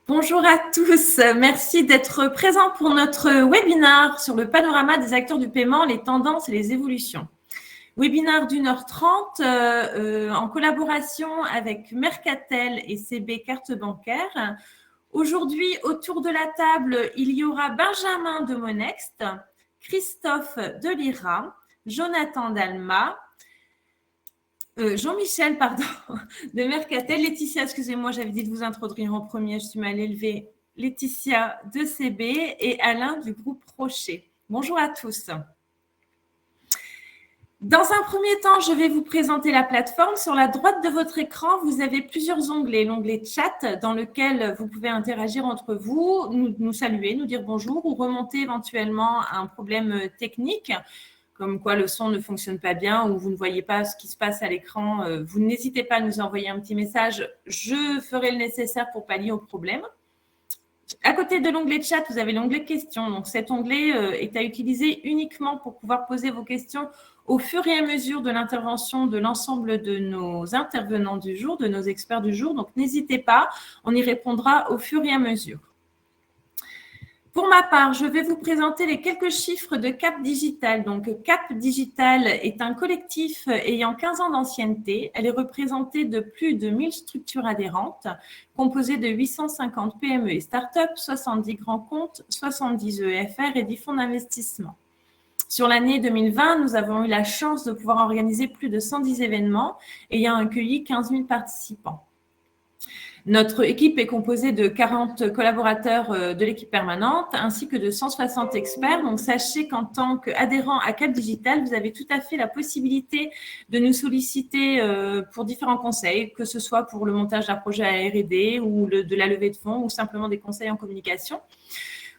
Bonjour à tous, merci d'être présents pour notre webinaire sur le panorama des acteurs du paiement, les tendances et les évolutions. Webinaire d'1h30 en collaboration avec Mercatel et CB Carte Bancaire. Aujourd'hui, autour de la table, il y aura Benjamin de Monext, Christophe de Lira, Jonathan Dalma, Jean-Michel, pardon, de Mercatel, Laetitia, excusez-moi, j'avais dit de vous introduire en premier, je suis mal élevée, Laetitia de CB et Alain du groupe Rocher. Bonjour à tous. Dans un premier temps, je vais vous présenter la plateforme. Sur la droite de votre écran, vous avez plusieurs onglets. L'onglet chat dans lequel vous pouvez interagir entre vous, nous saluer, nous dire bonjour ou remonter éventuellement un problème technique, comme quoi le son ne fonctionne pas bien ou vous ne voyez pas ce qui se passe à l'écran. Vous n'hésitez pas à nous envoyer un petit message. Je ferai le nécessaire pour pallier au problème. À côté de l'onglet chat, vous avez l'onglet questions. Donc, cet onglet est à utiliser uniquement pour pouvoir poser vos questions au fur et à mesure de l'intervention de l'ensemble de nos intervenants du jour, de nos experts du jour. Donc, n'hésitez pas, on y répondra au fur et à mesure. Pour ma part, je vais vous présenter les quelques chiffres de Cap Digital. Donc, Cap Digital est un collectif ayant 15 ans d'ancienneté. Elle est représentée de plus de 1000 structures adhérentes, composées de 850 PME et start-up, 70 grands comptes, 70 EFR et 10 fonds d'investissement. Sur l'année 2020, nous avons eu la chance de pouvoir organiser plus de 110 événements ayant accueilli 15 000 participants. Notre équipe est composée de 40 collaborateurs de l'équipe permanente ainsi que de 160 experts. Donc, sachez qu'en tant qu'adhérent à Cap Digital, vous avez tout à fait la possibilité de nous solliciter pour différents conseils, que ce soit pour le montage d'un projet à R&D ou de la levée de fonds ou simplement des conseils en communication.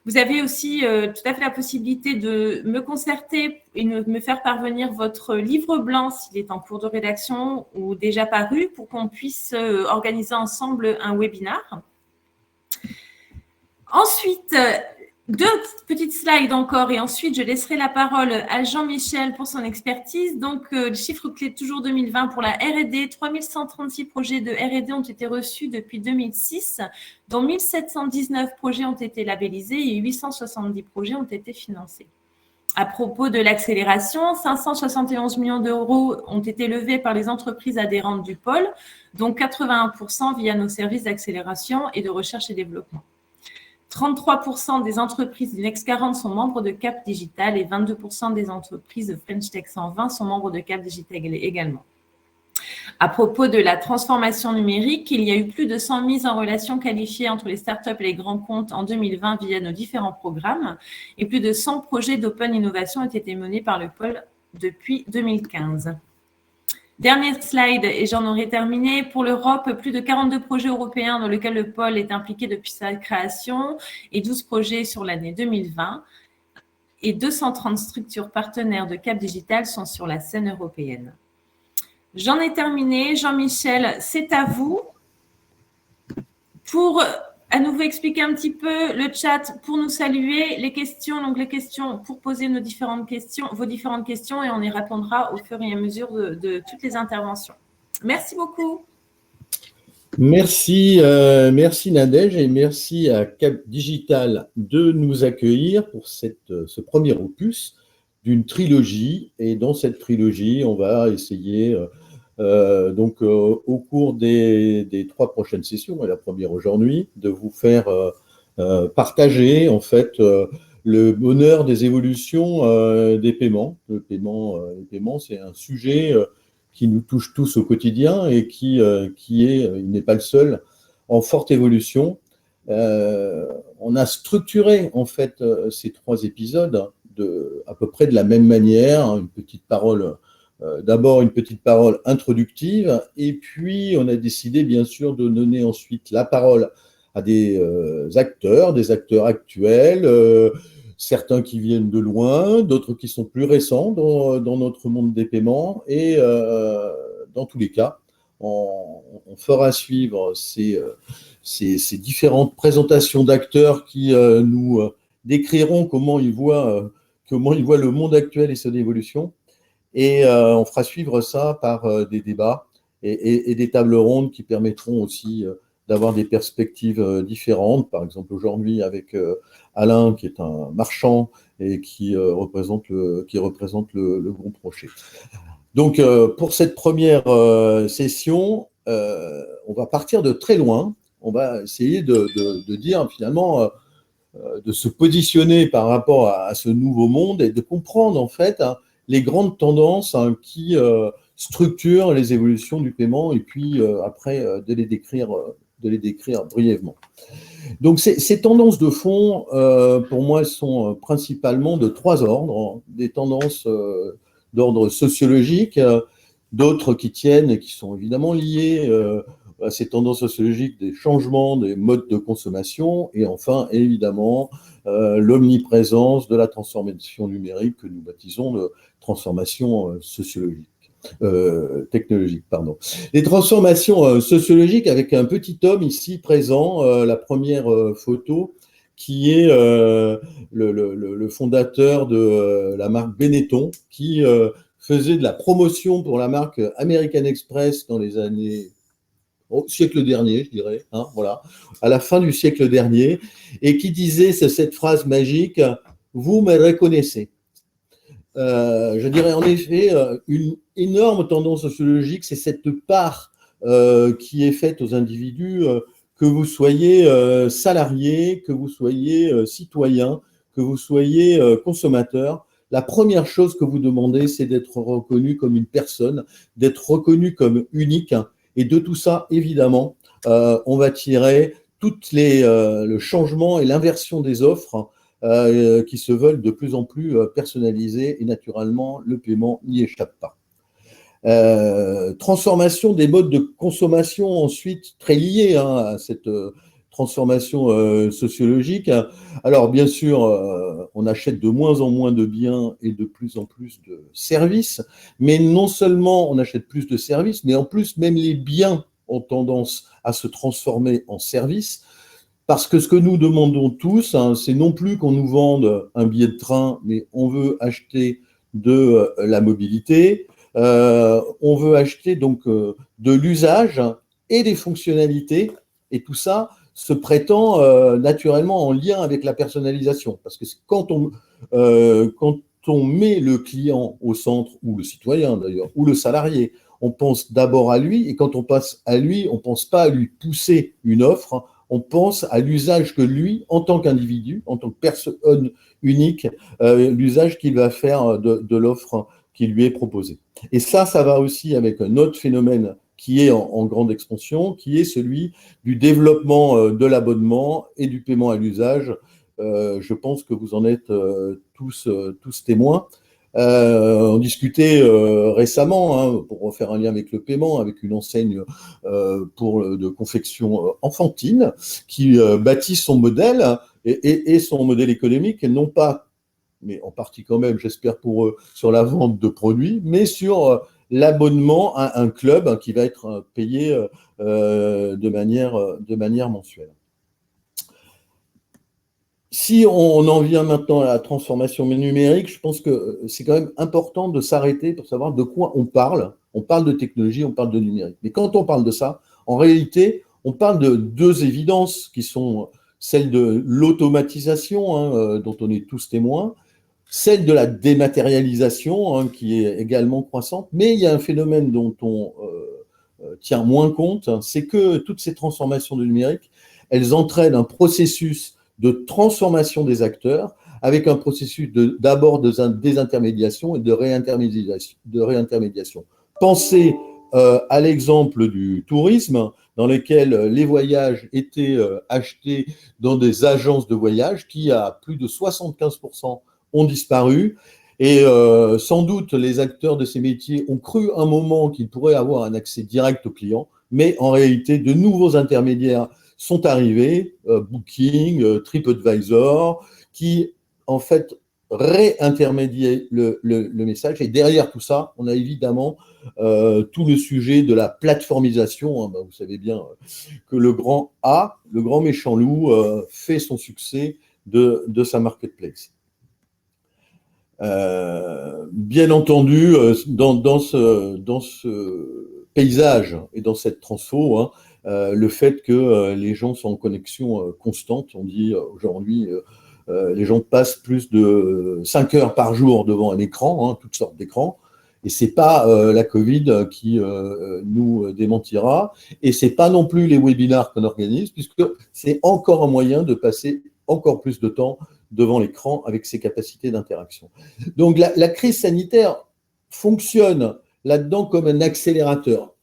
Vous avez aussi tout à fait la possibilité de me concerter et me faire parvenir votre livre blanc s'il est en cours de rédaction ou déjà paru pour qu'on puisse organiser ensemble un webinaire. Ensuite, deux petites slides encore et ensuite je laisserai la parole à Jean-Michel pour son expertise. Donc, le chiffre clé toujours 2020 pour la R&D, 3136 projets de R&D ont été reçus depuis 2006, dont 1719 projets ont été labellisés et 870 projets ont été financés. À propos de l'accélération, 571 millions d'euros ont été levés par les entreprises adhérentes du pôle, dont 81% via nos services d'accélération et de recherche et développement. 33% des entreprises du Next 40 sont membres de Cap Digital et 22% des entreprises de French Tech 120 sont membres de Cap Digital également. À propos de la transformation numérique, il y a eu plus de 100 mises en relation qualifiées entre les startups et les grands comptes en 2020 via nos différents programmes et plus de 100 projets d'open innovation ont été menés par le pôle depuis 2015. Dernière slide, et j'en aurai terminé. Pour l'Europe, plus de 42 projets européens dans lesquels le pôle est impliqué depuis sa création et 12 projets sur l'année 2020. Et 230 structures partenaires de Cap Digital sont sur la scène européenne. J'en ai terminé. Jean-Michel, c'est à vous pour à nouveau expliquer un petit peu le chat pour nous saluer, les questions, donc les questions pour poser vos différentes questions et on y répondra au fur et à mesure de toutes les interventions. Merci beaucoup. Merci Nadège et merci à Cap Digital de nous accueillir pour ce premier opus d'une trilogie. Et dans cette trilogie, on va essayer au cours des 3 prochaines sessions, et la première aujourd'hui, de vous faire partager en fait le bonheur des évolutions des paiements. Les paiements, c'est un sujet qui nous touche tous au quotidien et il n'est pas le seul, en forte évolution. On a structuré en fait ces 3 épisodes à peu près de la même manière, une petite parole. D'abord une petite parole introductive et puis on a décidé bien sûr de donner ensuite la parole à des acteurs actuels, certains qui viennent de loin, d'autres qui sont plus récents dans notre monde des paiements et dans tous les cas, on fera suivre ces différentes présentations d'acteurs qui nous décriront comment ils voient le monde actuel et son évolution. Et on fera suivre ça par des débats et des tables rondes qui permettront aussi d'avoir des perspectives différentes. Par exemple, aujourd'hui, avec Alain, qui est un marchand et qui représente le groupe Rocher. Donc, pour cette première session, on va partir de très loin. On va essayer de dire finalement, de se positionner par rapport à ce nouveau monde et de comprendre en fait les grandes tendances qui structurent les évolutions du paiement et puis après de les décrire brièvement. Donc ces tendances de fond, pour moi, sont principalement de trois ordres. Des tendances d'ordre sociologique, d'autres qui tiennent et qui sont évidemment liées à ces tendances sociologiques, des changements des modes de consommation, et enfin, évidemment, l'omniprésence de la transformation numérique que nous baptisons de transformation sociologique. Technologique, pardon. Les transformations sociologiques avec un petit homme ici présent, la première photo, qui est le fondateur de la marque Benetton, qui faisait de la promotion pour la marque American Express dans les années au siècle dernier, je dirais, voilà, à la fin du siècle dernier, et qui disait cette phrase magique, vous me reconnaissez. Je dirais en effet une énorme tendance sociologique, c'est cette part qui est faite aux individus, que vous soyez salarié, que vous soyez citoyen, que vous soyez consommateur. La première chose que vous demandez, c'est d'être reconnu comme une personne, d'être reconnu comme unique. Et de tout ça, évidemment, on va tirer le changement et l'inversion des offres qui se veulent de plus en plus personnalisées, et naturellement, le paiement n'y échappe pas. Transformation des modes de consommation, ensuite, très liés à cette transformation sociologique. Alors, bien sûr, on achète de moins en moins de biens et de plus en plus de services, mais non seulement on achète plus de services, mais en plus, même les biens ont tendance à se transformer en services. Parce que ce que nous demandons tous, c'est non plus qu'on nous vende un billet de train, mais on veut acheter de la mobilité, on veut acheter donc de l'usage et des fonctionnalités, et tout ça se prétend naturellement en lien avec la personnalisation. Parce que quand on met le client au centre, ou le citoyen d'ailleurs, ou le salarié, on pense d'abord à lui, et quand on passe à lui, on ne pense pas à lui pousser une offre, on pense à l'usage que lui, en tant qu'individu, en tant que personne unique, l'usage qu'il va faire de l'offre qui lui est proposée. Et ça va aussi avec un autre phénomène qui est en grande expansion, qui est celui du développement de l'abonnement et du paiement à l'usage. Je pense que vous en êtes tous témoins. On discutait récemment, pour refaire un lien avec le paiement, avec une enseigne de confection enfantine qui bâtit son modèle et son modèle économique, et non pas, mais en partie quand même, j'espère pour eux, sur la vente de produits, mais sur l'abonnement à un club qui va être payé de manière mensuelle. Si on en vient maintenant à la transformation numérique, je pense que c'est quand même important de s'arrêter pour savoir de quoi on parle. On parle de technologie, on parle de numérique. Mais quand on parle de ça, en réalité, on parle de deux évidences qui sont celles de l'automatisation, dont on est tous témoins, celle de la dématérialisation, qui est également croissante. Mais il y a un phénomène dont on tient moins compte, c'est que toutes ces transformations du numérique, elles entraînent un processus de transformation des acteurs, avec un processus d'abord de désintermédiation et de réintermédiation. Pensez à l'exemple du tourisme, dans lequel les voyages étaient achetés dans des agences de voyage qui, à plus de 75%, ont disparu. Et sans doute, les acteurs de ces métiers ont cru un moment qu'ils pourraient avoir un accès direct aux clients, mais en réalité, de nouveaux intermédiaires sont arrivés, Booking, TripAdvisor, qui en fait réintermédiaient le message. Et derrière tout ça, on a évidemment tout le sujet de la plateformisation. Vous savez bien que le grand A, le grand méchant loup, fait son succès de sa marketplace. Bien entendu, dans ce paysage et dans cette transfo, le fait que les gens sont en connexion constante. On dit aujourd'hui, les gens passent plus de 5 heures par jour devant un écran, toutes sortes d'écrans. Et c'est pas la Covid qui nous démentira, et c'est pas non plus les webinars qu'on organise, puisque c'est encore un moyen de passer encore plus de temps devant l'écran avec ses capacités d'interaction. Donc la crise sanitaire fonctionne là-dedans comme un accélérateur.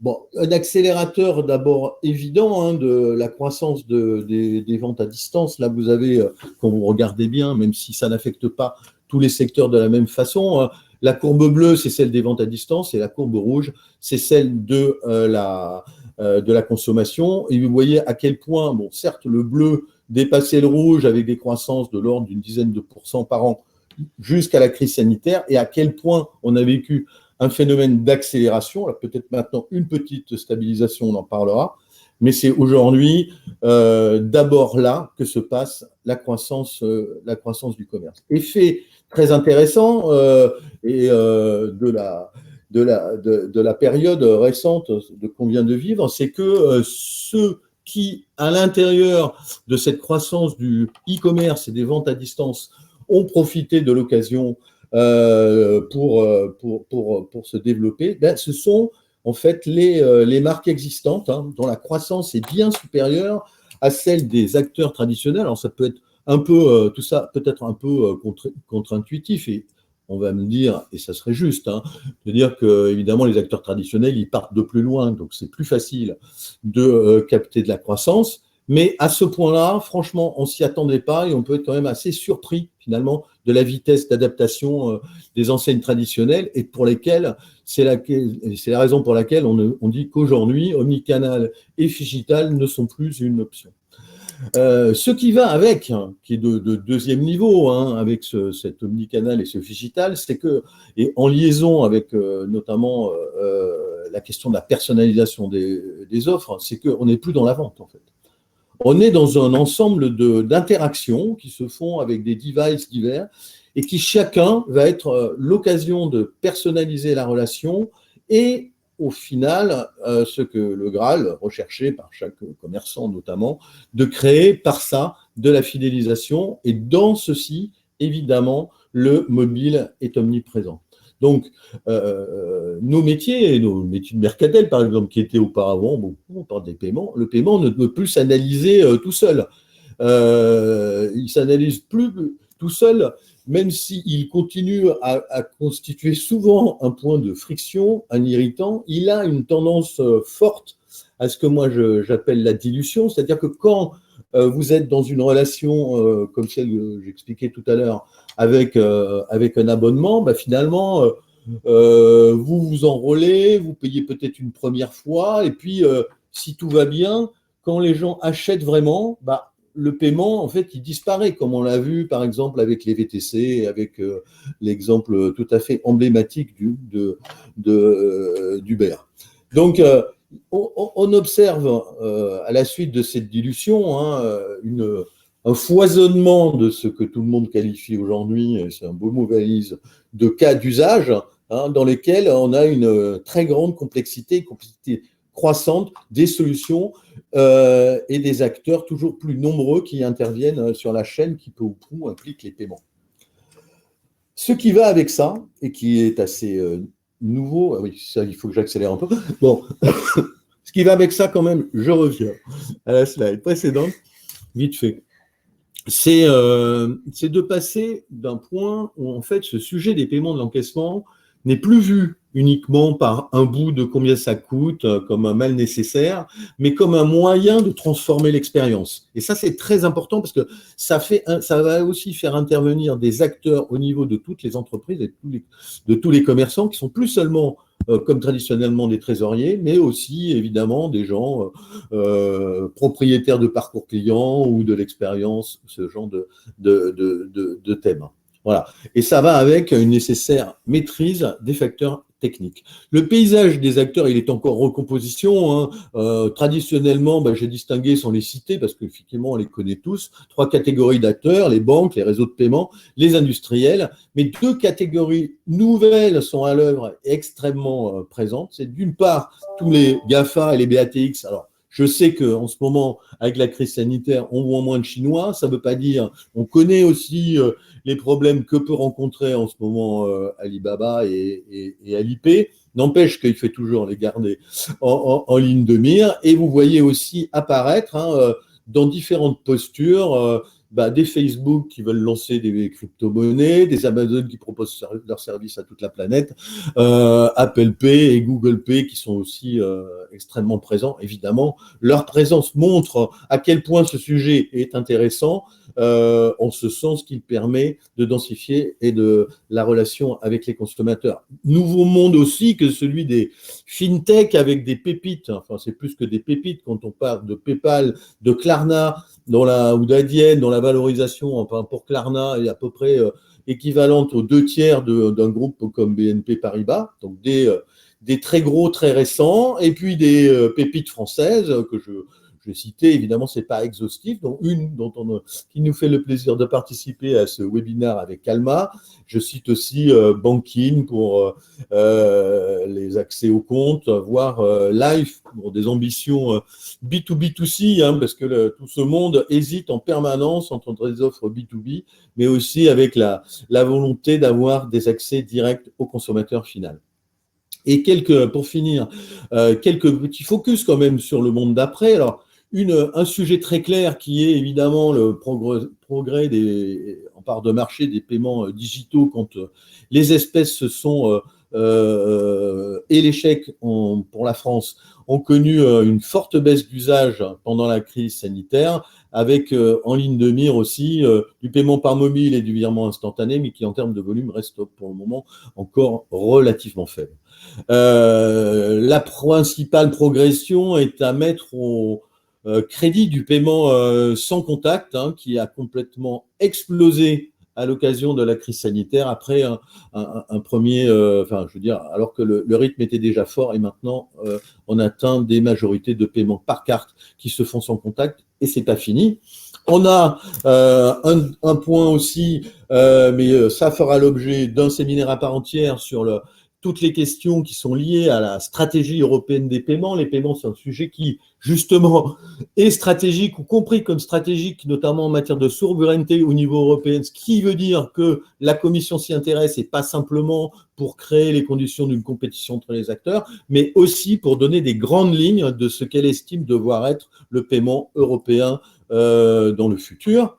Bon, un accélérateur d'abord évident de la croissance des ventes à distance. Là, vous avez, quand vous regardez bien, même si ça n'affecte pas tous les secteurs de la même façon, la courbe bleue, c'est celle des ventes à distance, et la courbe rouge, c'est celle de la consommation. Et vous voyez à quel point, bon, certes, le bleu dépassait le rouge avec des croissances de l'ordre d'une dizaine de pourcents par an jusqu'à la crise sanitaire, et à quel point on a vécu un phénomène d'accélération. Alors peut-être maintenant une petite stabilisation, on en parlera, mais c'est aujourd'hui d'abord là que se passe la croissance du commerce. Effet très intéressant de la période récente qu'on vient de vivre, c'est que ceux qui, à l'intérieur de cette croissance du e-commerce et des ventes à distance, ont profité de l'occasion pour se développer, ce sont en fait les marques existantes, dont la croissance est bien supérieure à celle des acteurs traditionnels. Alors ça peut être un peu, tout ça peut-être un peu contre-intuitif, et on va me dire, et ça serait juste, de dire que évidemment les acteurs traditionnels, ils partent de plus loin, donc c'est plus facile de capter de la croissance. Mais à ce point-là, franchement, on s'y attendait pas, et on peut être quand même assez surpris finalement de la vitesse d'adaptation des enseignes traditionnelles, et pour lesquelles c'est la raison pour laquelle on dit qu'aujourd'hui, omnicanal et phygital ne sont plus une option. Ce qui va avec, qui est de deuxième niveau, avec cet omnicanal et ce phygital, c'est que, et en liaison avec notamment la question de la personnalisation des offres, c'est qu'on n'est plus dans la vente en fait. On est dans un ensemble d'interactions qui se font avec des devices divers, et qui chacun va être l'occasion de personnaliser la relation, et au final, ce que le Graal, recherché par chaque commerçant notamment, de créer par ça de la fidélisation. Et dans ceci, évidemment, le mobile est omniprésent. Donc, nos métiers de Mercatel, par exemple, qui étaient auparavant, on parle des paiements, le paiement ne peut plus s'analyser tout seul. Il ne s'analyse plus tout seul, même s'il continue à constituer souvent un point de friction, un irritant. Il a une tendance forte à ce que moi j'appelle la dilution, c'est-à-dire que quand vous êtes dans une relation comme celle que j'expliquais tout à l'heure, avec un abonnement, finalement, vous vous enrôlez, vous payez peut-être une première fois, et puis si tout va bien, quand les gens achètent vraiment, le paiement, en fait, il disparaît, comme on l'a vu, par exemple, avec les VTC, avec l'exemple tout à fait emblématique d'Uber. Donc, on observe, à la suite de cette dilution, un foisonnement de ce que tout le monde qualifie aujourd'hui, et c'est un beau mot valise, de cas d'usage, dans lesquels on a une très grande complexité croissante des solutions et des acteurs toujours plus nombreux qui interviennent sur la chaîne, qui peu ou prou implique les paiements. Ce qui va avec ça, et qui est assez nouveau, oui, ça, il faut que j'accélère un peu. Bon, ce qui va avec ça quand même, je reviens à la slide précédente, vite fait. C'est de passer d'un point où en fait ce sujet des paiements de l'encaissement n'est plus vu uniquement par un bout de combien ça coûte, comme un mal nécessaire, mais comme un moyen de transformer l'expérience. Et ça, c'est très important, parce que ça va aussi faire intervenir des acteurs au niveau de toutes les entreprises et de tous les commerçants, qui sont plus seulement, comme traditionnellement, des trésoriers, mais aussi, évidemment, des gens propriétaires de parcours clients ou de l'expérience, ce genre de thème. Voilà. Et ça va avec une nécessaire maîtrise des facteurs techniques. Le paysage des acteurs, il est encore en recomposition. Traditionnellement, j'ai distingué, sans les citer, parce qu'effectivement, on les connaît tous, 3 catégories d'acteurs: les banques, les réseaux de paiement, les industriels. Mais 2 catégories nouvelles sont à l'œuvre, extrêmement présentes. C'est d'une part tous les GAFA et les BATX. Alors, Je sais qu'en ce moment, avec la crise sanitaire, on voit moins de Chinois. Ça ne veut pas dire… On connaît aussi les problèmes que peut rencontrer en ce moment Alibaba et Alipay. N'empêche qu'il fait toujours les garder en ligne de mire. Et vous voyez aussi apparaître dans différentes postures des Facebook qui veulent lancer des crypto-monnaies, des Amazon qui proposent leurs services à toute la planète, Apple Pay et Google Pay qui sont aussi extrêmement présents. Évidemment, leur présence montre à quel point ce sujet est intéressant, en ce sens qu'il permet de densifier et de la relation avec les consommateurs. Nouveau monde aussi que celui des fintech avec des pépites. Enfin, c'est plus que des pépites quand on parle de PayPal, de Klarna, ou d'Adyen, dont la valorisation, enfin pour Klarna, est à peu près équivalente aux 2/3 d'un groupe comme BNP Paribas, donc des très gros, très récents, et puis des pépites françaises que je citais, évidemment, c'est pas exhaustif, donc une qui nous fait le plaisir de participer à ce webinaire avec Alma. Je cite aussi Banking pour les accès aux comptes, voire Life pour des ambitions B2B2C, parce que tout ce monde hésite en permanence entre des offres B2B, mais aussi avec la volonté d'avoir des accès directs au consommateur final. Et pour finir, quelques petits focus quand même sur le monde d'après. Alors, un sujet très clair qui est évidemment le progrès en part de marché des paiements digitaux quand les espèces et les chèques pour la France ont connu une forte baisse d'usage pendant la crise sanitaire, avec en ligne de mire aussi du paiement par mobile et du virement instantané, mais qui en termes de volume reste pour le moment encore relativement faible. La principale progression est à mettre au crédit du paiement sans contact, qui a complètement explosé à l'occasion de la crise sanitaire après un premier, alors que le rythme était déjà fort et maintenant on atteint des majorités de paiements par carte qui se font sans contact et c'est pas fini. On a un point aussi, mais ça fera l'objet d'un séminaire à part entière sur toutes les questions qui sont liées à la stratégie européenne des paiements. Les paiements, c'est un sujet qui, justement, est stratégique ou compris comme stratégique, notamment en matière de souveraineté au niveau européen, ce qui veut dire que la Commission s'y intéresse et pas simplement pour créer les conditions d'une compétition entre les acteurs, mais aussi pour donner des grandes lignes de ce qu'elle estime devoir être le paiement européen dans le futur.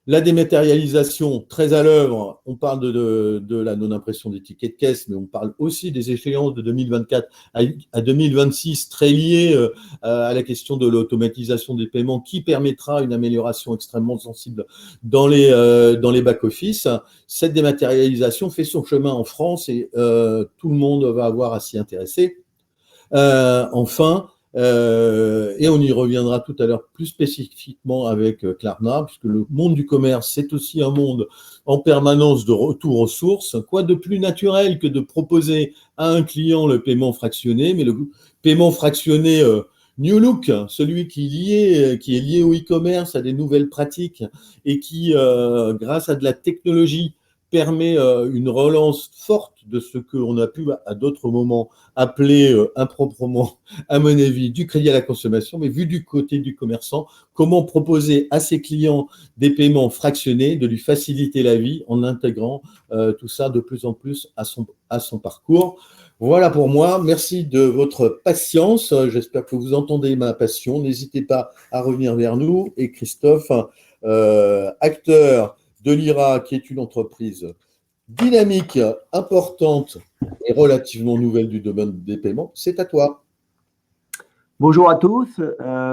La dématérialisation, très à l'œuvre, on parle de la non-impression des tickets de caisse, mais on parle aussi des échéances de 2024 à 2026, très liées à la question de l'automatisation des paiements, qui permettra une amélioration extrêmement sensible dans les back-office. Cette dématérialisation fait son chemin en France et tout le monde va avoir à s'y intéresser. Enfin, et on y reviendra tout à l'heure plus spécifiquement avec Klarna, puisque le monde du commerce, c'est aussi un monde en permanence de retour aux sources. Quoi de plus naturel que de proposer à un client le paiement fractionné, mais le paiement fractionné New Look, celui qui est lié au e-commerce, à des nouvelles pratiques et qui, grâce à de la technologie, permet une relance forte de ce qu'on a pu à d'autres moments appeler improprement, à mon avis, du crédit à la consommation, mais vu du côté du commerçant, comment proposer à ses clients des paiements fractionnés, de lui faciliter la vie en intégrant tout ça de plus en plus à son parcours. Voilà pour moi. Merci de votre patience. J'espère que vous entendez ma passion. N'hésitez pas à revenir vers nous. Et Christophe, acteur de l'IRA, qui est une entreprise dynamique, importante et relativement nouvelle du domaine des paiements, c'est à toi. Bonjour à tous.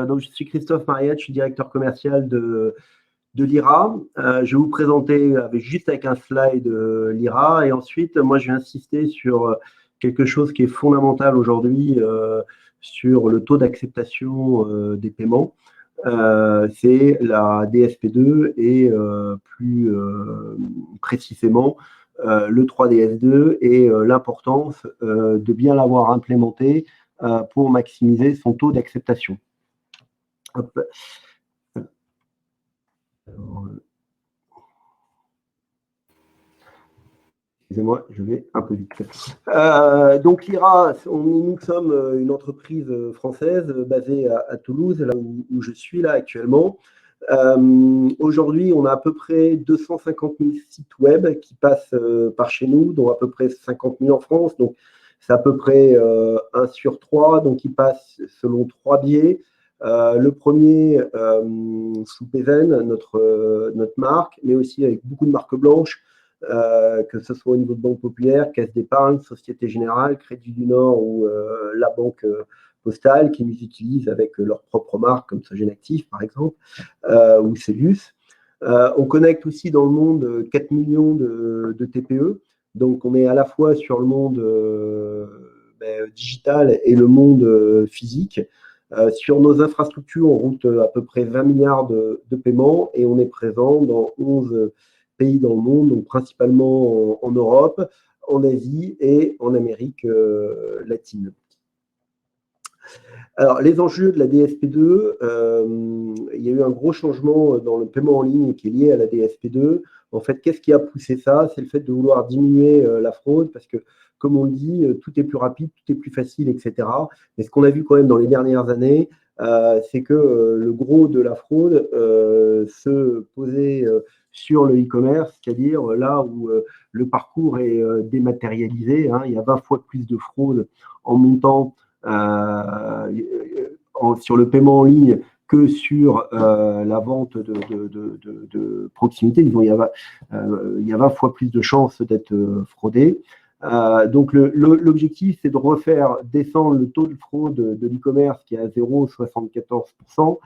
Donc, je suis Christophe Mariette, je suis directeur commercial de l'IRA. Je vais vous présenter juste avec un slide l'IRA et ensuite, moi, je vais insister sur quelque chose qui est fondamental aujourd'hui sur le taux d'acceptation des paiements. C'est la DSP2 et plus précisément le 3DS2 et l'importance de bien l'avoir implémenté pour maximiser son taux d'acceptation. Excusez-moi, je vais un peu vite. Donc l'IRA, nous sommes une entreprise française basée à Toulouse, là où je suis là actuellement. Aujourd'hui, on a à peu près 250 000 sites web qui passent par chez nous, dont à peu près 50 000 en France. Donc c'est à peu près 1 sur 3, donc ils passent selon 3 biais. Le premier sous PVN, notre marque, mais aussi avec beaucoup de marques blanches, que ce soit au niveau de Banque Populaire, Caisse d'Épargne, Société Générale, Crédit du Nord ou la Banque Postale, qui nous utilisent avec leur propre marque, comme Sogenactif par exemple, ou Cellus. On connecte aussi dans le monde 4 millions de TPE. Donc, on est à la fois sur le monde digital et le monde physique. Sur nos infrastructures, on route à peu près 20 milliards de paiements et on est présent dans 11 pays dans le monde, donc principalement en Europe, en Asie et en Amérique latine. Alors, les enjeux de la DSP2, il y a eu un gros changement dans le paiement en ligne qui est lié à la DSP2. En fait, qu'est-ce qui a poussé ça? C'est le fait de vouloir diminuer la fraude parce que, comme on le dit, tout est plus rapide, tout est plus facile, etc. Mais ce qu'on a vu quand même dans les dernières années, c'est que le gros de la fraude se posait sur le e-commerce, c'est-à-dire là où le parcours est dématérialisé. Il y a 20 fois plus de fraude en montant sur le paiement en ligne que sur la vente de proximité. Disons, il y a 20 fois plus de chances d'être fraudé. Donc, l'objectif, c'est de refaire descendre le taux de fraude de l'e-commerce qui est à 0,74%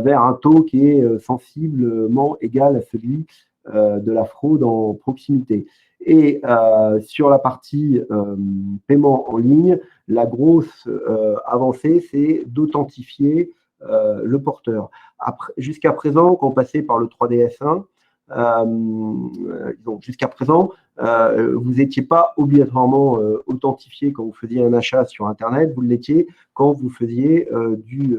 vers un taux qui est sensiblement égal à celui de la fraude en proximité. Et sur la partie paiement en ligne, la grosse avancée, c'est d'authentifier le porteur. Jusqu'à présent, quand on passait par le 3DS1, jusqu'à présent, vous n'étiez pas obligatoirement authentifié quand vous faisiez un achat sur Internet, vous l'étiez quand vous faisiez du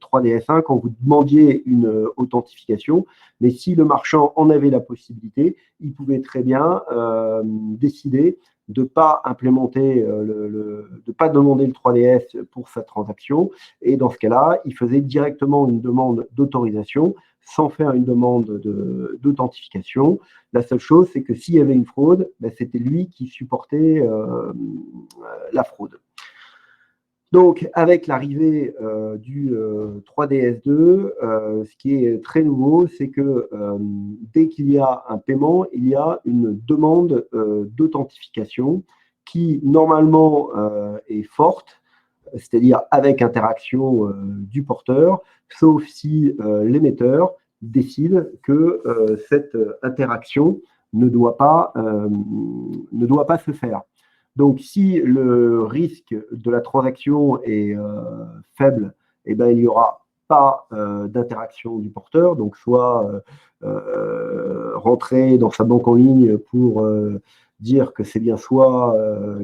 3DS1, quand vous demandiez une authentification. Mais si le marchand en avait la possibilité, il pouvait très bien décider de ne pas implémenter, de ne pas demander le 3DS pour sa transaction. Et dans ce cas-là, il faisait directement une demande d'autorisation sans faire une demande d'authentification. La seule chose, c'est que s'il y avait une fraude, c'était lui qui supportait la fraude. Donc, avec l'arrivée du 3DS2, ce qui est très nouveau, c'est que dès qu'il y a un paiement, il y a une demande d'authentification qui, normalement, est forte, c'est-à-dire avec interaction du porteur, sauf si l'émetteur décide que cette interaction ne doit pas se faire. Donc, si le risque de la transaction est faible, il n'y aura pas d'interaction du porteur, donc soit rentrer dans sa banque en ligne pour dire que c'est bien soi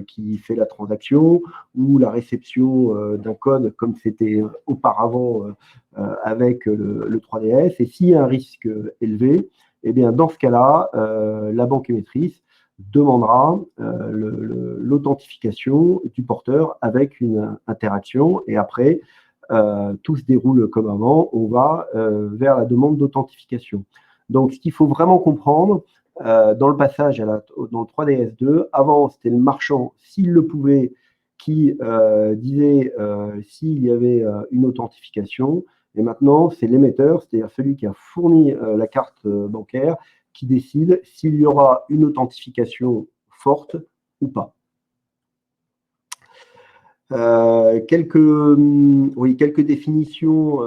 qui fait la transaction, ou la réception d'un code comme c'était auparavant avec le 3DS. Et s'il y a un risque élevé, dans ce cas-là, la banque émettrice demandera l'authentification du porteur avec une interaction, et après, tout se déroule comme avant, on va vers la demande d'authentification. Donc, ce qu'il faut vraiment comprendre, dans le passage dans le 3DS2, avant, c'était le marchand, s'il le pouvait, qui disait s'il y avait une authentification, et maintenant, c'est l'émetteur, c'est-à-dire celui qui a fourni la carte bancaire, qui décide s'il y aura une authentification forte ou pas. Quelques définitions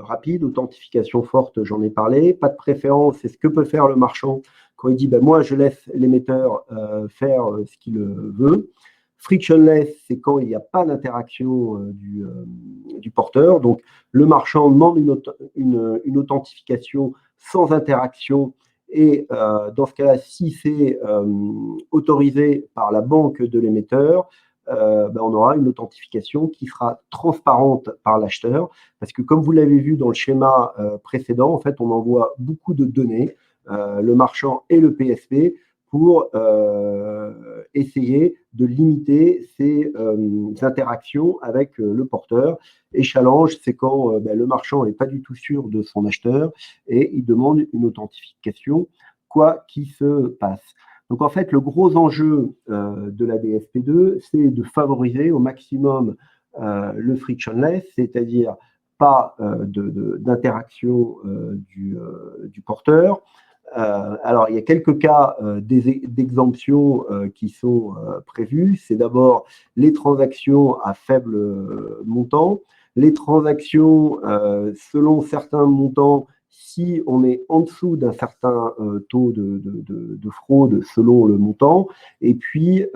rapides. Authentification forte, j'en ai parlé. Pas de préférence, c'est ce que peut faire le marchand quand il dit moi je laisse l'émetteur faire ce qu'il veut. Frictionless, c'est quand il n'y a pas d'interaction du porteur. Donc le marchand demande une authentification sans interaction, et dans ce cas-là, si c'est autorisé par la banque de l'émetteur, on aura une authentification qui sera transparente par l'acheteur, parce que comme vous l'avez vu dans le schéma précédent, en fait, on envoie beaucoup de données, le marchand et le PSP, pour essayer de limiter ces interactions avec le porteur. Et challenge, c'est quand le marchand n'est pas du tout sûr de son acheteur et il demande une authentification, quoi qu'il se passe. Donc en fait, le gros enjeu de la DSP2, c'est de favoriser au maximum le frictionless, c'est-à-dire pas d'interaction du porteur. Alors, il y a quelques cas d'exemption qui sont prévus. C'est d'abord les transactions à faible montant, les transactions selon certains montants si on est en dessous d'un certain taux de fraude selon le montant, et puis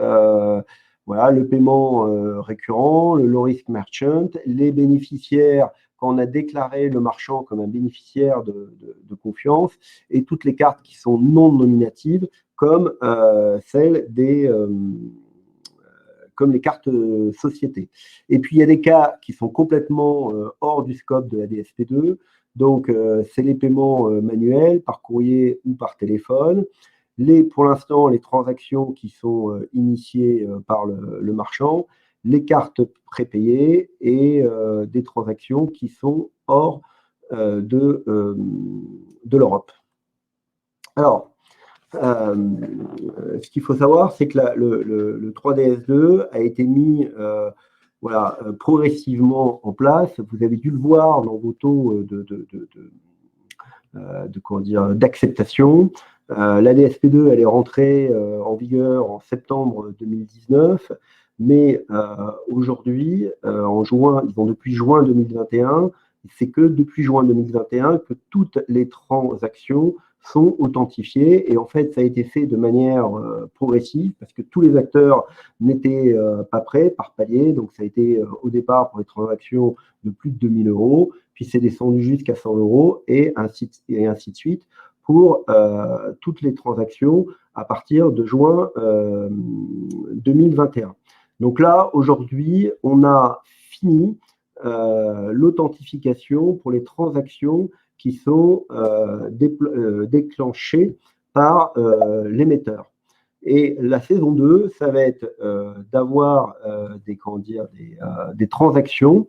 voilà, le paiement récurrent, le low risk merchant, les bénéficiaires quand on a déclaré le marchand comme un bénéficiaire de confiance, et toutes les cartes qui sont non nominatives, comme celles comme les cartes sociétés. Et puis, il y a des cas qui sont complètement hors du scope de la DSP2. Donc, c'est les paiements manuels, par courrier ou par téléphone. Pour l'instant, les transactions qui sont initiées par le marchand, les cartes prépayées et des transactions qui sont hors de l'Europe. Alors, ce qu'il faut savoir, c'est que le 3DS2 a été mis voilà, progressivement en place. Vous avez dû le voir dans vos taux d'acceptation. La DSP2, elle est rentrée en vigueur en septembre 2019, mais aujourd'hui, depuis juin 2021, c'est que depuis juin 2021 que toutes les transactions sont authentifiées, et en fait, ça a été fait de manière progressive parce que tous les acteurs n'étaient pas prêts par palier. Donc, ça a été au départ pour les transactions de plus de 2 000 €, puis c'est descendu jusqu'à 100 € et ainsi de suite pour toutes les transactions à partir de juin 2021. Donc là, aujourd'hui, on a fini l'authentification pour les transactions qui sont déclenchées par l'émetteur. Et la saison 2, ça va être d'avoir des transactions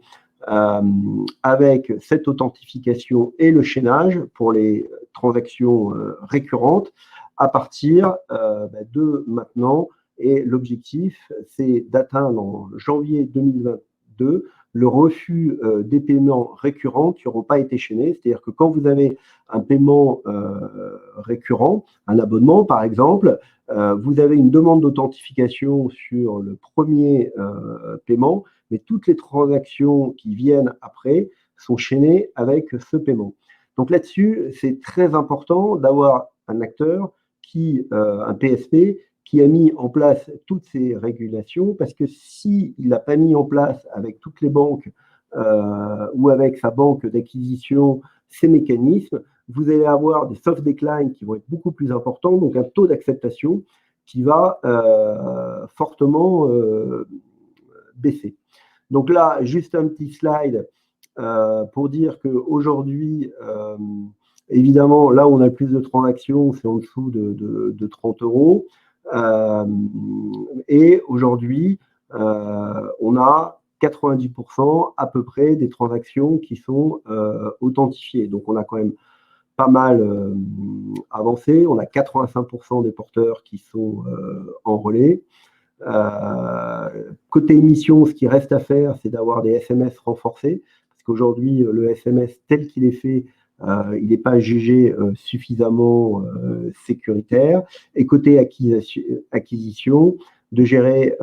avec cette authentification et le chaînage pour les transactions récurrentes à partir de maintenant. Et l'objectif, c'est d'atteindre en janvier 2022 le refus des paiements récurrents qui n'auront pas été chaînés. C'est-à-dire que quand vous avez un paiement récurrent, un abonnement par exemple, vous avez une demande d'authentification sur le premier paiement, mais toutes les transactions qui viennent après sont chaînées avec ce paiement. Donc là-dessus, c'est très important d'avoir un acteur un PSP, qui a mis en place toutes ces régulations, parce que s'il n'a pas mis en place avec toutes les banques ou avec sa banque d'acquisition ces mécanismes, vous allez avoir des soft decline qui vont être beaucoup plus importants, donc un taux d'acceptation qui va fortement baisser. Donc là, juste un petit slide pour dire qu'aujourd'hui, évidemment, là où on a le plus de transactions, c'est en dessous de 30 €. Et aujourd'hui, on a 90% à peu près des transactions qui sont authentifiées. Donc, on a quand même pas mal avancé. On a 85% des porteurs qui sont en relais. Côté émission, ce qui reste à faire, c'est d'avoir des SMS renforcés, parce qu'aujourd'hui, le SMS tel qu'il est fait, il n'est pas jugé suffisamment sécuritaire. Et côté acquisition, de gérer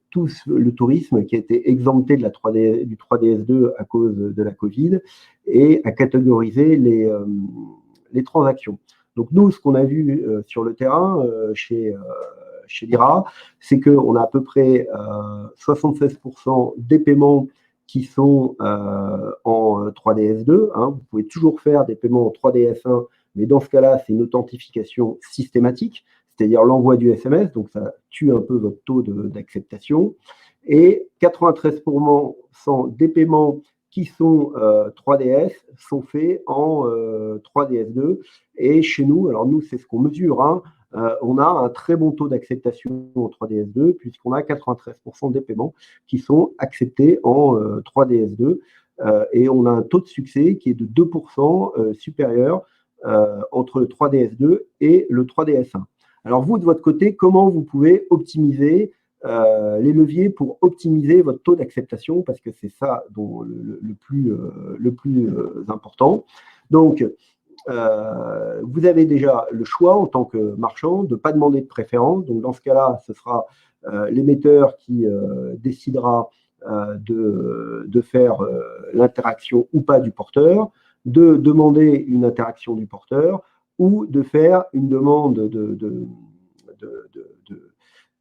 tout le tourisme qui a été exempté du 3DS2 à cause de la Covid, et à catégoriser les transactions. Donc nous, ce qu'on a vu sur le terrain chez Lyra, c'est qu'on a à peu près 76% des paiements qui sont en 3DS2. Vous pouvez toujours faire des paiements en 3DS1, mais dans ce cas-là, c'est une authentification systématique, c'est-à-dire l'envoi du SMS, donc ça tue un peu votre taux d'acceptation. Et 93% des paiements qui sont 3DS sont faits en 3DS2. Et chez nous, alors nous, c'est ce qu'on mesure, on a un très bon taux d'acceptation en 3DS2 puisqu'on a 93% des paiements qui sont acceptés en 3DS2 et on a un taux de succès qui est de 2% supérieur entre le 3DS2 et le 3DS1. Alors vous, de votre côté, comment vous pouvez optimiser les leviers pour optimiser votre taux d'acceptation, parce que c'est ça dont le plus important. Donc, vous avez déjà le choix en tant que marchand de ne pas demander de préférence. Donc, dans ce cas-là, ce sera l'émetteur qui décidera de faire l'interaction ou pas du porteur, de demander une interaction du porteur ou de faire une demande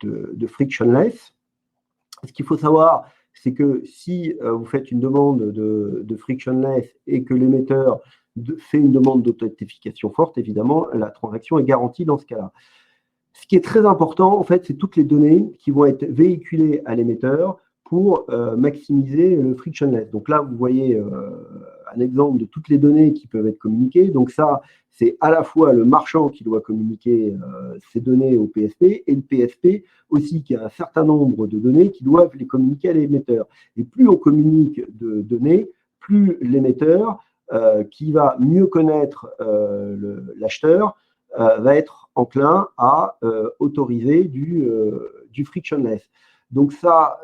de frictionless. Ce qu'il faut savoir, c'est que si vous faites une demande de frictionless et que l'émetteur fait une demande d'authentification forte, évidemment, la transaction est garantie dans ce cas-là. Ce qui est très important, en fait, c'est toutes les données qui vont être véhiculées à l'émetteur pour maximiser le frictionless. Donc là, vous voyez un exemple de toutes les données qui peuvent être communiquées. Donc ça, c'est à la fois le marchand qui doit communiquer ces données au PSP et le PSP aussi qui a un certain nombre de données qui doivent les communiquer à l'émetteur. Et plus on communique de données, plus l'émetteur, qui va mieux connaître l'acheteur, va être enclin à autoriser du frictionless. Donc ça,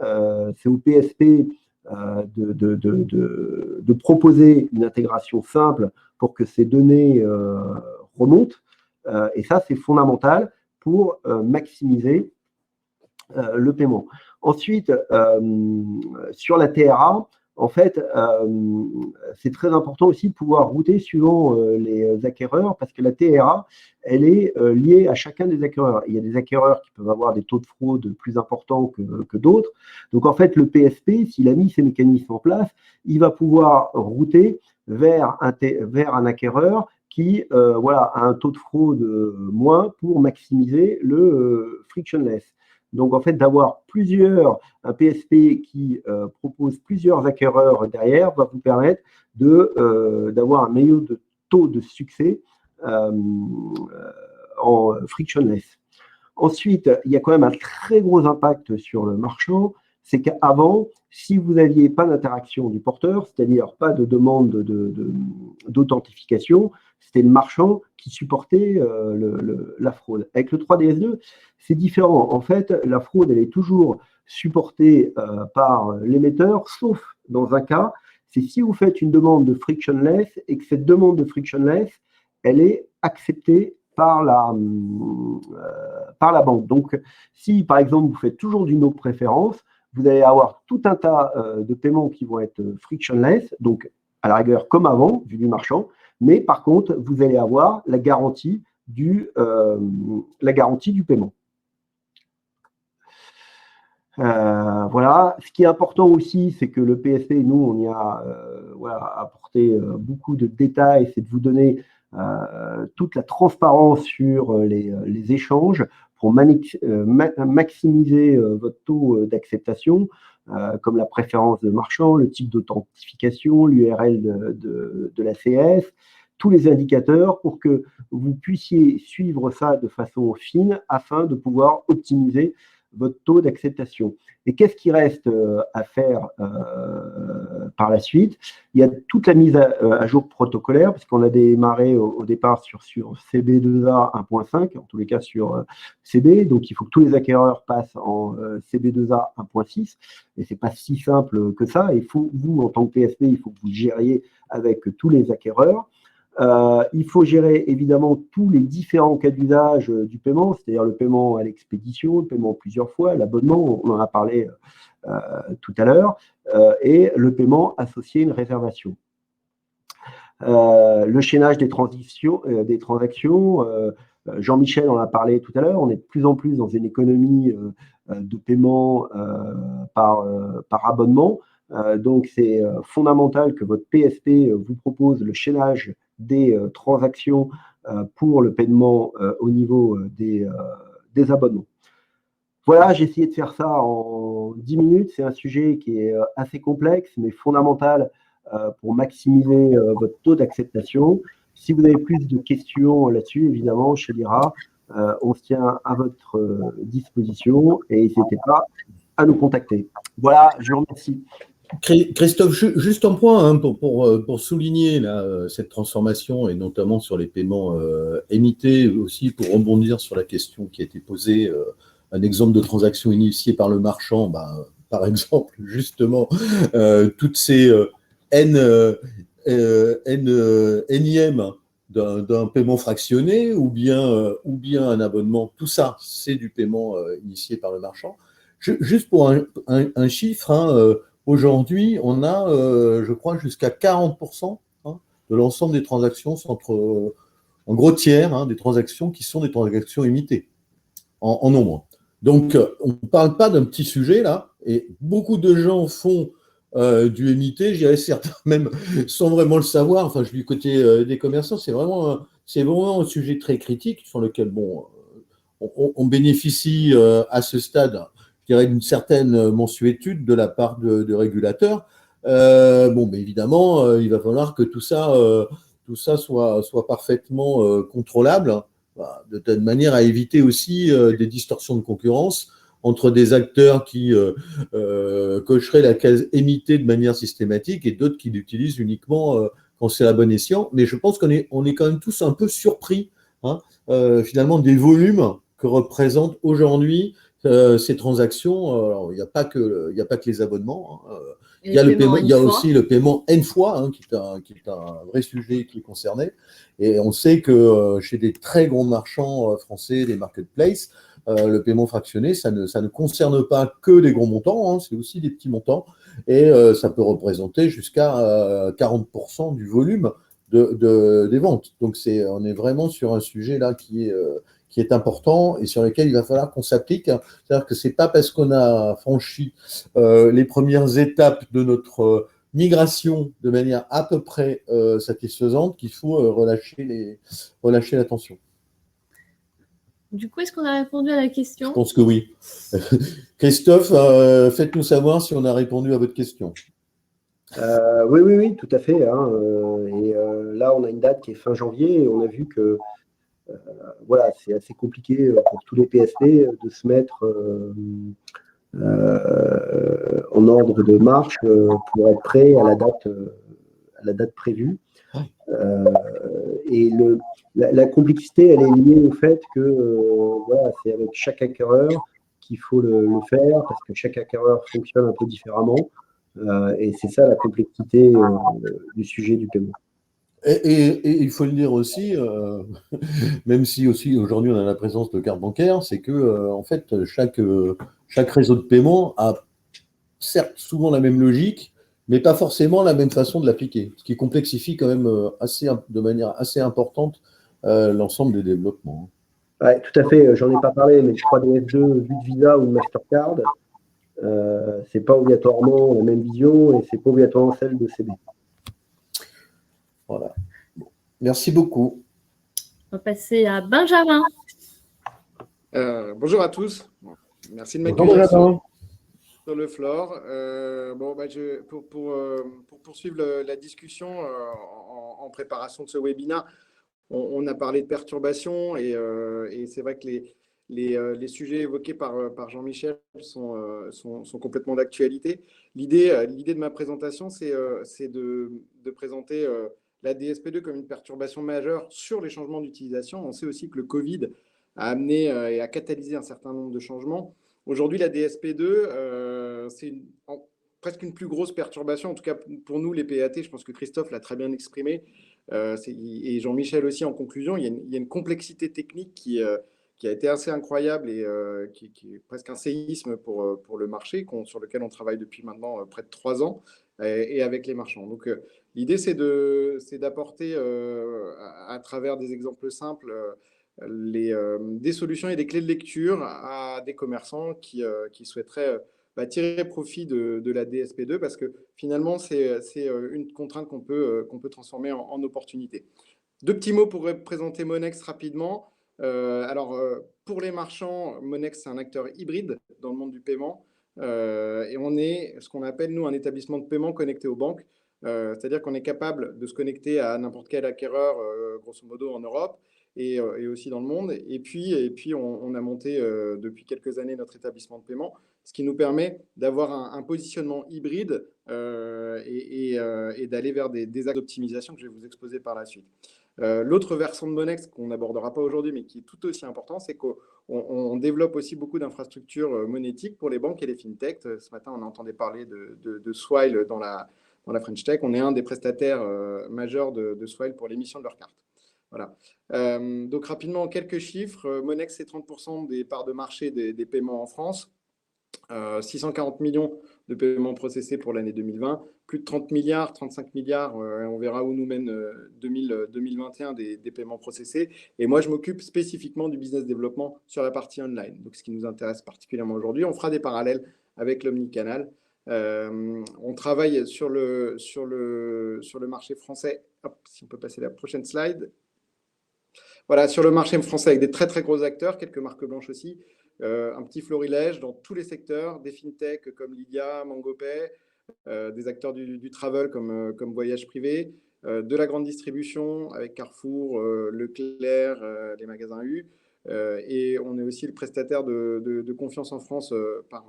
c'est au PSP de proposer une intégration simple pour que ces données remontent. Et ça, c'est fondamental pour maximiser le paiement. Ensuite, sur la TRA, en fait, c'est très important aussi de pouvoir router suivant les acquéreurs parce que la TRA, elle est liée à chacun des acquéreurs. Il y a des acquéreurs qui peuvent avoir des taux de fraude plus importants que d'autres. Donc, en fait, le PSP, s'il a mis ces mécanismes en place, il va pouvoir router vers un acquéreur qui a un taux de fraude moins pour maximiser le frictionless. Donc, en fait, d'avoir un PSP qui propose plusieurs acquéreurs derrière va vous permettre d'avoir un meilleur taux de succès en frictionless. Ensuite, il y a quand même un très gros impact sur le marchand, c'est qu'avant, si vous n'aviez pas d'interaction du porteur, c'est-à-dire pas de demande d'authentification, c'était le marchand qui supportait la fraude. Avec le 3DS2, c'est différent. En fait, la fraude, elle est toujours supportée par l'émetteur, sauf dans un cas, c'est si vous faites une demande de frictionless et que cette demande de frictionless, elle est acceptée par la banque. Donc, si par exemple, vous faites toujours du no préférence, vous allez avoir tout un tas de paiements qui vont être frictionless, donc à la rigueur comme avant, vu du marchand, mais par contre, vous allez avoir la garantie du paiement. Voilà. Ce qui est important aussi, c'est que le PSP, nous, on y a apporté beaucoup de détails, c'est de vous donner toute la transparence sur les échanges pour maximiser votre taux d'acceptation, comme la préférence de marchand, le type d'authentification, l'URL de l'ACS, tous les indicateurs pour que vous puissiez suivre ça de façon fine afin de pouvoir optimiser votre taux d'acceptation. Et qu'est-ce qui reste à faire par la suite? Il y a toute la mise à jour protocolaire, parce qu'on a démarré au départ sur CB2A 1.5, en tous les cas sur CB, donc il faut que tous les acquéreurs passent en CB2A 1.6, et ce n'est pas si simple que ça. Il faut, vous, en tant que PSP, il faut que vous gériez avec tous les acquéreurs. Il faut gérer évidemment tous les différents cas d'usage du paiement, c'est-à-dire le paiement à l'expédition, le paiement plusieurs fois, l'abonnement, on en a parlé tout à l'heure, et le paiement associé à une réservation. Le chaînage des transactions, Jean-Michel en a parlé tout à l'heure, on est de plus en plus dans une économie de paiement par abonnement. Donc, c'est fondamental que votre PSP vous propose le chaînage des transactions pour le paiement au niveau des abonnements. Voilà, j'ai essayé de faire ça en 10 minutes. C'est un sujet qui est assez complexe, mais fondamental pour maximiser votre taux d'acceptation. Si vous avez plus de questions là-dessus, évidemment, chez Lyra, On se tient à votre disposition et n'hésitez pas à nous contacter. Voilà, je vous remercie. Christophe, juste un point hein, pour souligner là, cette transformation et notamment sur les paiements émités, aussi pour rebondir sur la question qui a été posée, un exemple de transaction initiée par le marchand, par exemple, justement, toutes ces énièmes d'un paiement fractionné ou bien un abonnement, tout ça, c'est du paiement initié par le marchand. Juste pour un chiffre, hein, aujourd'hui, on a, je crois, jusqu'à 40% hein, de l'ensemble des transactions en gros tiers, hein, des transactions qui sont des transactions imitées en nombre. Donc, on ne parle pas d'un petit sujet là, et beaucoup de gens font du imité, je dirais certains même sans vraiment le savoir. Enfin, je dis côté des commerçants, c'est vraiment un sujet très critique sur lequel, bon, on bénéficie à ce stade, je dirais, d'une certaine mensuétude de la part de régulateurs. Mais évidemment, il va falloir que tout ça soit parfaitement contrôlable, hein, de telle manière à éviter aussi des distorsions de concurrence entre des acteurs qui cocheraient la case émitée de manière systématique et d'autres qui l'utilisent uniquement quand c'est à bon escient. Mais je pense qu'on est quand même tous un peu surpris, hein, finalement, des volumes que représentent aujourd'hui ces transactions. Alors, il n'y a pas que les abonnements. Hein. Il y a aussi le paiement N fois, hein, qui est un vrai sujet qui est concerné. Et on sait que chez des très gros marchands français, des marketplaces, le paiement fractionné, ça ne concerne pas que les gros montants, hein, c'est aussi des petits montants. Et ça peut représenter jusqu'à 40% du volume des ventes. Donc, on est vraiment sur un sujet là qui est important et sur lequel il va falloir qu'on s'applique. C'est-à-dire que ce n'est pas parce qu'on a franchi les premières étapes de notre migration de manière à peu près satisfaisante qu'il faut relâcher l'attention. Du coup, est-ce qu'on a répondu à la question? Je pense que oui. Christophe, faites-nous savoir si on a répondu à votre question. Oui, tout à fait. Hein, là, on a une date qui est fin janvier et on a vu que voilà, c'est assez compliqué pour tous les PSP de se mettre en ordre de marche pour être prêt à la date prévue. Et la complexité, elle est liée au fait que voilà, c'est avec chaque acquéreur qu'il faut le faire parce que chaque acquéreur fonctionne un peu différemment. Et c'est ça la complexité du sujet du paiement. Et il faut le dire aussi, même si aussi aujourd'hui on a la présence de cartes bancaires, c'est que en fait chaque réseau de paiement a certes souvent la même logique, mais pas forcément la même façon de l'appliquer, ce qui complexifie quand même de manière assez importante l'ensemble des développements. Oui, tout à fait. J'en ai pas parlé, mais je crois des F2 vu de Visa ou de Mastercard, c'est pas obligatoirement la même vision et c'est pas obligatoirement celle de CB. Voilà. Merci beaucoup. On va passer à Benjamin. Bonjour à tous. Merci de m'accueillir sur le floor. Pour poursuivre la discussion en préparation de ce webinaire, on a parlé de perturbations et c'est vrai que les sujets évoqués par Jean-Michel sont complètement d'actualité. L'idée de ma présentation, c'est de présenter la DSP2 comme une perturbation majeure sur les changements d'utilisation. On sait aussi que le Covid a amené et a catalysé un certain nombre de changements. Aujourd'hui, la DSP2, c'est presque une plus grosse perturbation, en tout cas pour nous, les PAT. Je pense que Christophe l'a très bien exprimé, et Jean-Michel aussi en conclusion. Il y a une complexité technique qui a été assez incroyable et qui est presque un séisme pour le marché, sur lequel on travaille depuis maintenant près de 3 ans, et avec les marchands. Donc, l'idée, c'est d'apporter, à travers des exemples simples, des solutions et des clés de lecture à des commerçants qui souhaiteraient tirer profit de la DSP2 parce que finalement, c'est une contrainte qu'on peut transformer en opportunité. 2 petits mots pour présenter Monex rapidement. Pour les marchands, Monex, c'est un acteur hybride dans le monde du paiement. Et on est ce qu'on appelle, nous, un établissement de paiement connecté aux banques. C'est-à-dire qu'on est capable de se connecter à n'importe quel acquéreur, grosso modo, en Europe, et aussi dans le monde. Et puis on a monté depuis quelques années notre établissement de paiement, ce qui nous permet d'avoir un positionnement hybride et d'aller vers des axes d'optimisation que je vais vous exposer par la suite. L'autre versant de Monex qu'on n'abordera pas aujourd'hui, mais qui est tout aussi important, c'est qu'on développe aussi beaucoup d'infrastructures monétiques pour les banques et les fintechs. Ce matin, on entendait parler de Swile dans la French Tech. On est un des prestataires majeurs de Swile pour l'émission de leurs cartes. Voilà. Donc rapidement, quelques chiffres. Monex, c'est 30% des parts de marché des paiements en France. 640 millions de paiements processés pour l'année 2020, plus de 30 milliards, 35 milliards, on verra où nous mène 2021 des paiements processés. Et moi, je m'occupe spécifiquement du business développement sur la partie online, donc ce qui nous intéresse particulièrement aujourd'hui. On fera des parallèles avec l'omnicanal. On travaille sur le marché français. Hop, si on peut passer la prochaine slide. Voilà, sur le marché français avec des très très gros acteurs, quelques marques blanches aussi. Un petit florilège dans tous les secteurs, des fintechs comme Lydia, MangoPay, des acteurs du travel comme Voyage Privé, de la grande distribution avec Carrefour, Leclerc, les magasins U. Et on est aussi le prestataire de confiance en France par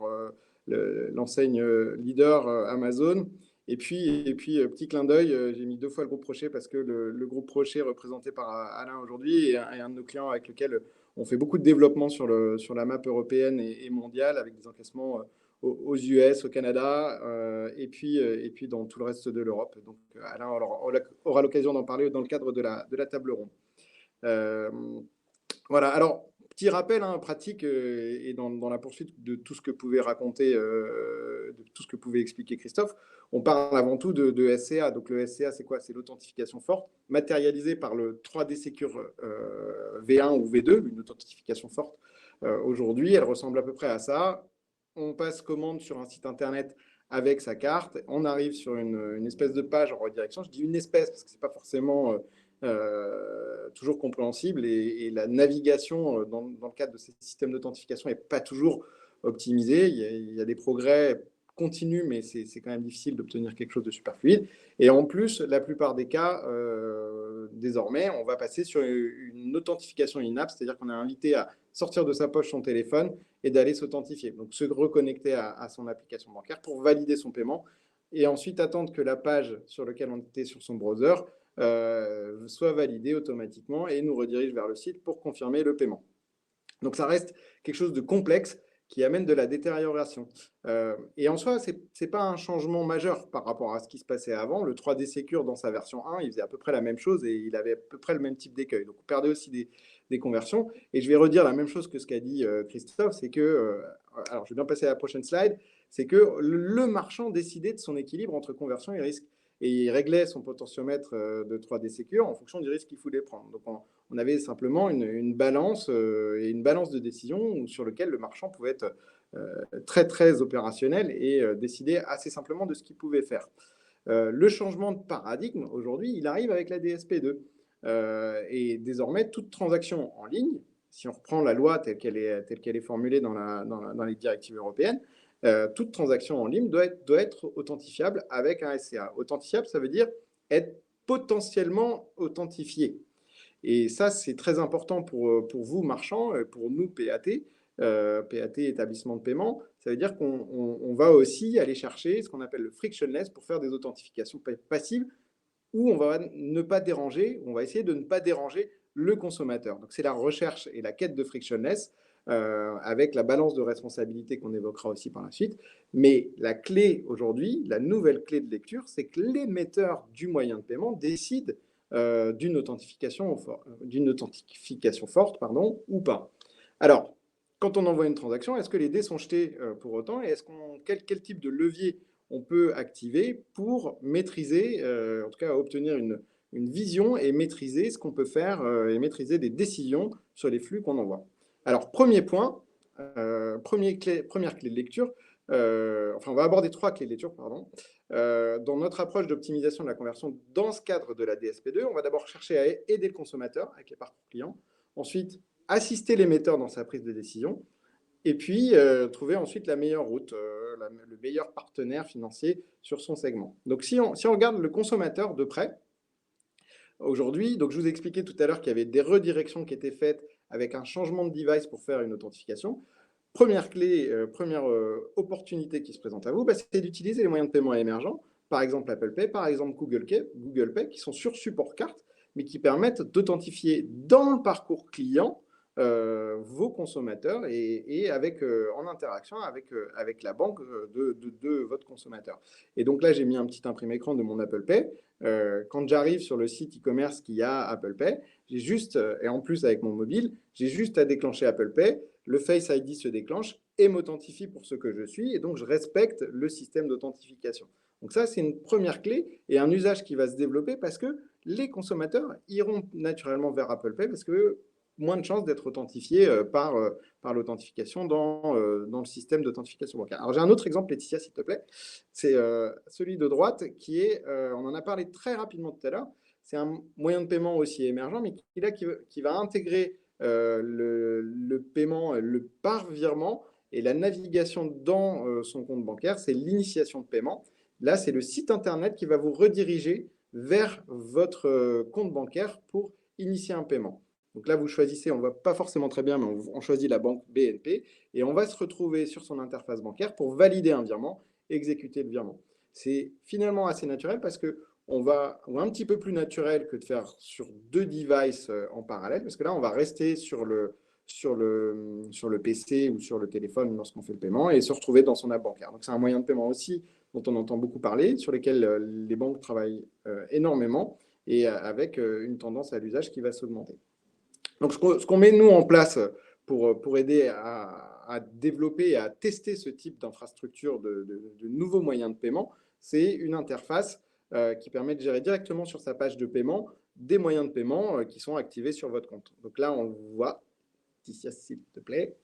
l'enseigne leader Amazon. Et puis petit clin d'œil, j'ai mis 2 fois le groupe Rocher parce que le groupe Rocher représenté par Alain aujourd'hui est un de nos clients avec lequel on fait beaucoup de développement sur la map européenne et mondiale avec des encaissements aux US, au Canada et puis dans tout le reste de l'Europe. Donc Alain aura l'occasion d'en parler dans le cadre de la table ronde. Voilà, alors petit rappel pratique et dans la poursuite de tout ce que pouvait raconter, de tout ce que pouvait expliquer Christophe, on parle avant tout de SCA. Donc le SCA, c'est quoi? C'est l'authentification forte, matérialisée par le 3D Secure V1 ou V2, une authentification forte. Aujourd'hui, elle ressemble à peu près à ça. On passe commande sur un site internet avec sa carte, on arrive sur une espèce de page en redirection. Je dis une espèce parce que ce n'est pas forcément toujours compréhensible et la navigation dans le cadre de ces systèmes d'authentification n'est pas toujours optimisée. Il y a des progrès continue, mais c'est quand même difficile d'obtenir quelque chose de super fluide. Et en plus, la plupart des cas, désormais, on va passer sur une authentification in-app, c'est-à-dire qu'on est invité à sortir de sa poche son téléphone et d'aller s'authentifier. Donc, se reconnecter à son application bancaire pour valider son paiement et ensuite attendre que la page sur laquelle on était sur son browser soit validée automatiquement et nous redirige vers le site pour confirmer le paiement. Donc, ça reste quelque chose de complexe qui amène de la détérioration. Et en soi, ce n'est pas un changement majeur par rapport à ce qui se passait avant. Le 3D Secure, dans sa version 1, il faisait à peu près la même chose et il avait à peu près le même type d'écueil. Donc, on perdait aussi des conversions. Et je vais redire la même chose que ce qu'a dit Christophe, c'est que, alors je vais bien passer à la prochaine slide, c'est que le marchand décidait de son équilibre entre conversion et risque. Et il réglait son potentiomètre de 3D Secure en fonction du risque qu'il voulait prendre. Donc, on avait simplement une balance et une balance de décision sur lequel le marchand pouvait être très, très opérationnel et décider assez simplement de ce qu'il pouvait faire. Le changement de paradigme, aujourd'hui, il arrive avec la DSP2. Et désormais, toute transaction en ligne, si on reprend la loi telle qu'elle est formulée dans les directives européennes, toute transaction en ligne doit être authentifiable avec un SCA. Authentifiable, ça veut dire être potentiellement authentifié. Et ça, c'est très important pour vous, marchands, pour nous, PAT, établissement de paiement. Ça veut dire qu'on va aussi aller chercher ce qu'on appelle le frictionless pour faire des authentifications passives où on va ne pas déranger, on va essayer de ne pas déranger le consommateur. Donc, c'est la recherche et la quête de frictionless avec la balance de responsabilité qu'on évoquera aussi par la suite. Mais la clé aujourd'hui, la nouvelle clé de lecture, c'est que l'émetteur du moyen de paiement décide d'une authentification forte, ou pas. Alors, quand on envoie une transaction, est-ce que les dés sont jetés pour autant et quel type de levier on peut activer pour maîtriser, en tout cas obtenir une vision et maîtriser ce qu'on peut faire et maîtriser des décisions sur les flux qu'on envoie. Alors, premier point, première clé de lecture, on va aborder 3 clés de lecture, pardon. Dans notre approche d'optimisation de la conversion dans ce cadre de la DSP2, on va d'abord chercher à aider le consommateur avec les parcours clients, ensuite assister l'émetteur dans sa prise de décision, et puis trouver ensuite la meilleure route, le meilleur partenaire financier sur son segment. Donc si on regarde le consommateur de près, aujourd'hui. Donc, je vous ai expliqué tout à l'heure qu'il y avait des redirections qui étaient faites avec un changement de device pour faire une authentification. Première clé, première opportunité qui se présente à vous, c'est d'utiliser les moyens de paiement émergents, par exemple Apple Pay, par exemple Google Pay, qui sont sur support carte, mais qui permettent d'authentifier dans le parcours client vos consommateurs et avec, en interaction avec la banque de votre consommateur. Et donc là, j'ai mis un petit imprimé écran de mon Apple Pay. Quand j'arrive sur le site e-commerce qui a Apple Pay, j'ai juste, et en plus avec mon mobile, j'ai juste à déclencher Apple Pay, le Face ID se déclenche et m'authentifie pour ce que je suis, et donc je respecte le système d'authentification. Donc ça, c'est une première clé et un usage qui va se développer parce que les consommateurs iront naturellement vers Apple Pay parce que moins de chances d'être authentifiés par l'authentification dans le système d'authentification bancaire. Alors j'ai un autre exemple, Laetitia, s'il te plaît. C'est celui de droite qui est, on en a parlé très rapidement tout à l'heure, c'est un moyen de paiement aussi émergent, mais qui va intégrer le paiement, le par virement et la navigation dans son compte bancaire, c'est l'initiation de paiement. Là, c'est le site internet qui va vous rediriger vers votre compte bancaire pour initier un paiement. Donc là, vous choisissez, on ne voit pas forcément très bien, mais on choisit la banque BNP et on va se retrouver sur son interface bancaire pour valider un virement, exécuter le virement. C'est finalement assez naturel parce que ou un petit peu plus naturel que de faire sur 2 devices en parallèle, parce que là, on va rester sur le PC ou sur le téléphone lorsqu'on fait le paiement et se retrouver dans son app bancaire. Donc, c'est un moyen de paiement aussi dont on entend beaucoup parler, sur lesquels les banques travaillent énormément et avec une tendance à l'usage qui va s'augmenter. Donc, ce qu'on met, nous, en place pour aider à développer et à tester ce type d'infrastructure de nouveaux moyens de paiement, c'est une interface qui permet de gérer directement sur sa page de paiement des moyens de paiement qui sont activés sur votre compte. Donc là, on voit, Laetitia, s'il te plaît.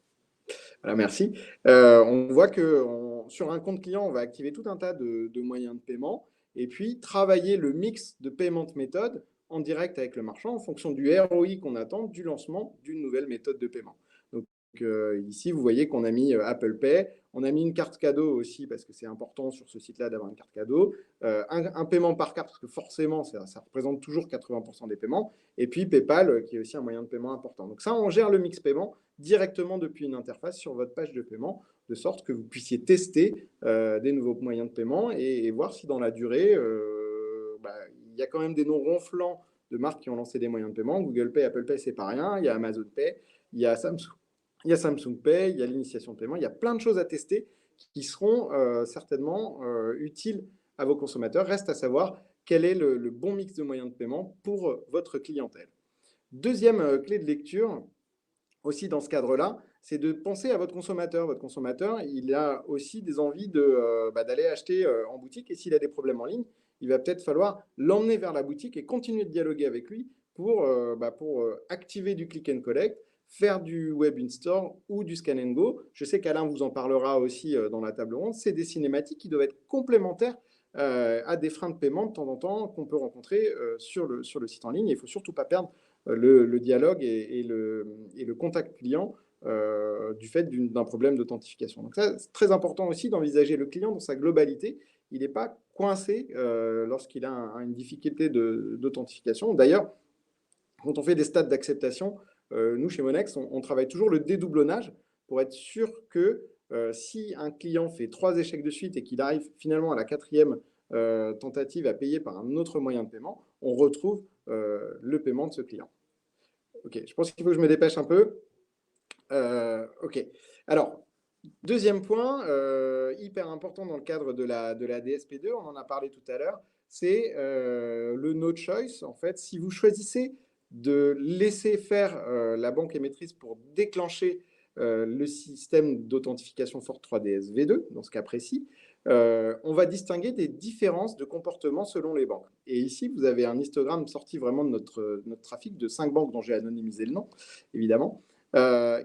Voilà, merci. On voit que sur un compte client, on va activer tout un tas de moyens de paiement et puis travailler le mix de payment méthode en direct avec le marchand en fonction du ROI qu'on attend du lancement d'une nouvelle méthode de paiement. Donc ici, vous voyez qu'on a mis Apple Pay, on a mis une carte cadeau aussi parce que c'est important sur ce site-là d'avoir une carte cadeau, un paiement par carte parce que forcément, ça représente toujours 80% des paiements, et puis PayPal qui est aussi un moyen de paiement important. Donc ça, on gère le mix paiement directement depuis une interface sur votre page de paiement, de sorte que vous puissiez tester des nouveaux moyens de paiement et voir si dans la durée, il y a quand même des noms ronflants de marques qui ont lancé des moyens de paiement. Google Pay, Apple Pay, c'est pas rien. Il y a Amazon Pay, il y a Samsung Pay, il y a l'initiation de paiement. Il y a plein de choses à tester qui seront certainement utiles à vos consommateurs. Reste à savoir quel est le bon mix de moyens de paiement pour votre clientèle. Deuxième clé de lecture, aussi dans ce cadre-là, c'est de penser à votre consommateur. Votre consommateur, il a aussi des envies d'aller acheter en boutique et s'il a des problèmes en ligne, il va peut-être falloir l'emmener vers la boutique et continuer de dialoguer avec lui pour activer du click and collect, faire du web in-store ou du scan and go. Je sais qu'Alain vous en parlera aussi dans la table ronde. C'est des cinématiques qui doivent être complémentaires à des freins de paiement de temps en temps qu'on peut rencontrer sur le site en ligne. Il ne faut surtout pas perdre le dialogue et le contact client du fait d'un problème d'authentification. Donc ça, c'est très important aussi d'envisager le client dans sa globalité. Il n'est pas coincé lorsqu'il a une difficulté d'authentification. D'ailleurs, quand on fait des stades d'acceptation, nous, chez Monex, on travaille toujours le dédoublonnage pour être sûr que si un client fait 3 échecs de suite et qu'il arrive finalement à la 4e tentative à payer par un autre moyen de paiement, on retrouve le paiement de ce client. Ok, je pense qu'il faut que je me dépêche un peu. Ok, alors, deuxième point, hyper important dans le cadre de la DSP2, on en a parlé tout à l'heure, c'est le no choice. En fait, si vous choisissez de laisser faire la banque émettrice pour déclencher le système d'authentification Fort 3DS V2, dans ce cas précis, on va distinguer des différences de comportement selon les banques. Et ici, vous avez un histogramme sorti vraiment de notre trafic de 5 banques dont j'ai anonymisé le nom, évidemment,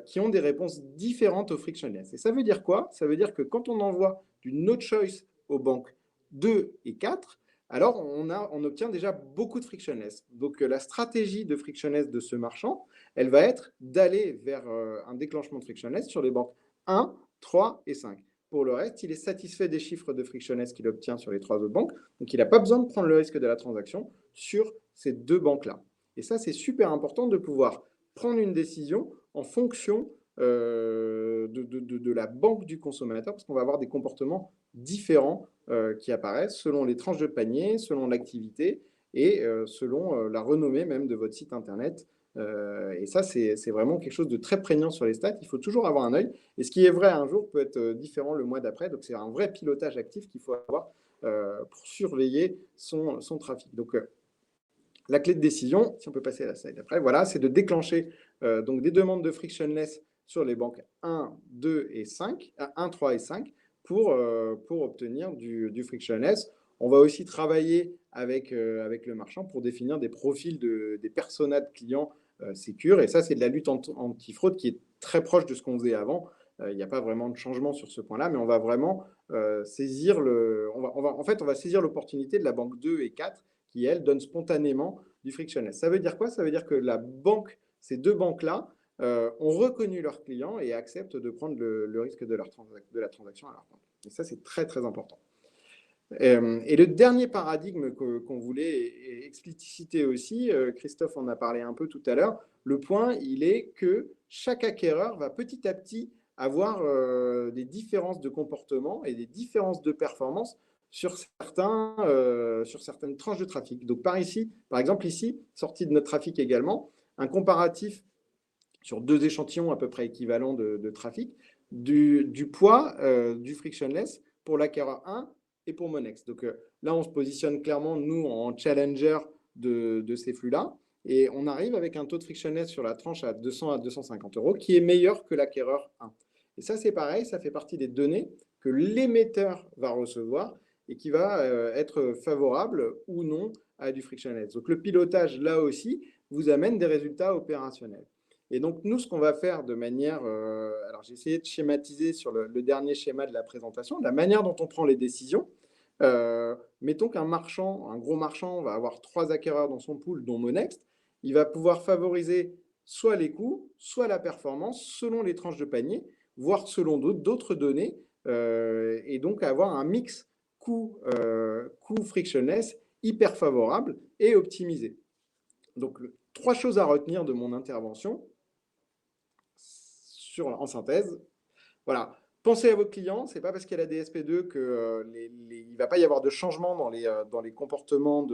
qui ont des réponses différentes au frictionless. Et ça veut dire quoi? Ça veut dire que quand on envoie du no choice aux banques 2 et 4, alors on obtient déjà beaucoup de frictionless. Donc la stratégie de frictionless de ce marchand, elle va être d'aller vers un déclenchement de frictionless sur les banques 1, 3 et 5. pour le reste, il est satisfait des chiffres de frictionness qu'il obtient sur les 3 autres banques. Donc, il n'a pas besoin de prendre le risque de la transaction sur ces 2 banques-là. Et ça, c'est super important de pouvoir prendre une décision en fonction de la banque du consommateur, parce qu'on va avoir des comportements différents qui apparaissent selon les tranches de panier, selon l'activité et selon la renommée même de votre site Internet. Et ça, c'est vraiment quelque chose de très prégnant sur les stats. Il faut toujours avoir un œil. Et ce qui est vrai un jour peut être différent le mois d'après. Donc, c'est un vrai pilotage actif qu'il faut avoir pour surveiller son trafic. Donc, la clé de décision, si on peut passer à la slide après, voilà, c'est de déclencher donc des demandes de frictionless sur les banques 1, 2 et 5, 1, 3 et 5 pour obtenir du frictionless. On va aussi travailler avec le marchand pour définir des profils des personas de clients sécures. Et ça, c'est de la lutte anti-fraude qui est très proche de ce qu'on faisait avant. Il n'y a pas vraiment de changement sur ce point-là, mais on va vraiment saisir on va saisir l'opportunité de la banque 2 et 4 qui, elles, donnent spontanément du frictionless. Ça veut dire quoi? Ça veut dire que ces 2 banques-là ont reconnu leurs clients et acceptent de prendre le risque de la transaction à leur compte. Et ça, c'est très, très important. Et le dernier paradigme qu'on voulait expliciter aussi, Christophe en a parlé un peu tout à l'heure, le point, il est que chaque acquéreur va petit à petit avoir des différences de comportement et des différences de performance sur certaines tranches de trafic. Donc, par exemple, ici, sorti de notre trafic également, un comparatif sur 2 échantillons à peu près équivalents de trafic, du poids du frictionless pour l'acquéreur 1 et pour Monex. Donc là, on se positionne clairement, nous, en challenger de ces flux-là, et on arrive avec un taux de frictionless sur la tranche à 200 à 250 euros qui est meilleur que l'acquéreur 1. Et ça, c'est pareil, ça fait partie des données que l'émetteur va recevoir et qui va être favorable ou non à du frictionless. Donc le pilotage, là aussi, vous amène des résultats opérationnels. Et donc, nous, ce qu'on va faire de manière… alors, j'ai essayé de schématiser sur le dernier schéma de la présentation, la manière dont on prend les décisions. Mettons qu'un marchand, un gros marchand, va avoir 3 acquéreurs dans son pool, dont Monext. Il va pouvoir favoriser soit les coûts, soit la performance, selon les tranches de panier, voire selon d'autres données, et donc avoir un mix coût frictionless hyper favorable et optimisé. Donc, 3 choses à retenir de mon intervention en synthèse. Voilà. Pensez à vos clients. Ce n'est pas parce qu'il y a la DSP2 qu'il ne va pas y avoir de changement dans les comportements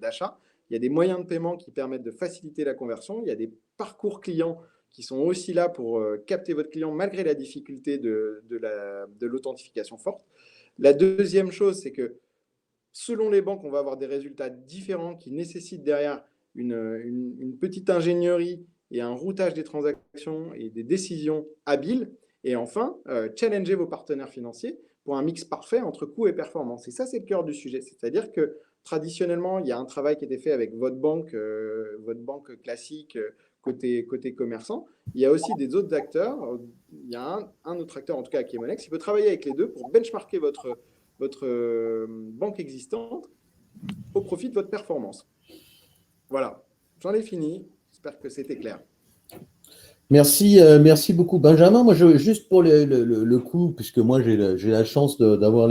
d'achat. Il y a des moyens de paiement qui permettent de faciliter la conversion. Il y a des parcours clients qui sont aussi là pour capter votre client malgré la difficulté de l'authentification forte. La deuxième chose, c'est que selon les banques, on va avoir des résultats différents qui nécessitent derrière une petite ingénierie et un routage des transactions et des décisions habiles. Et enfin, challenger vos partenaires financiers pour un mix parfait entre coûts et performance. Et ça, c'est le cœur du sujet. C'est-à-dire que traditionnellement, il y a un travail qui était fait avec votre banque classique côté commerçant. Il y a aussi des autres acteurs. Il y a un autre acteur, en tout cas qui est Monex, qui peut travailler avec les deux pour benchmarker votre banque existante au profit de votre performance. Voilà, j'en ai fini. J'espère que c'était clair. Merci beaucoup, Benjamin. Moi, juste pour le coup, puisque moi, j'ai la chance d'avoir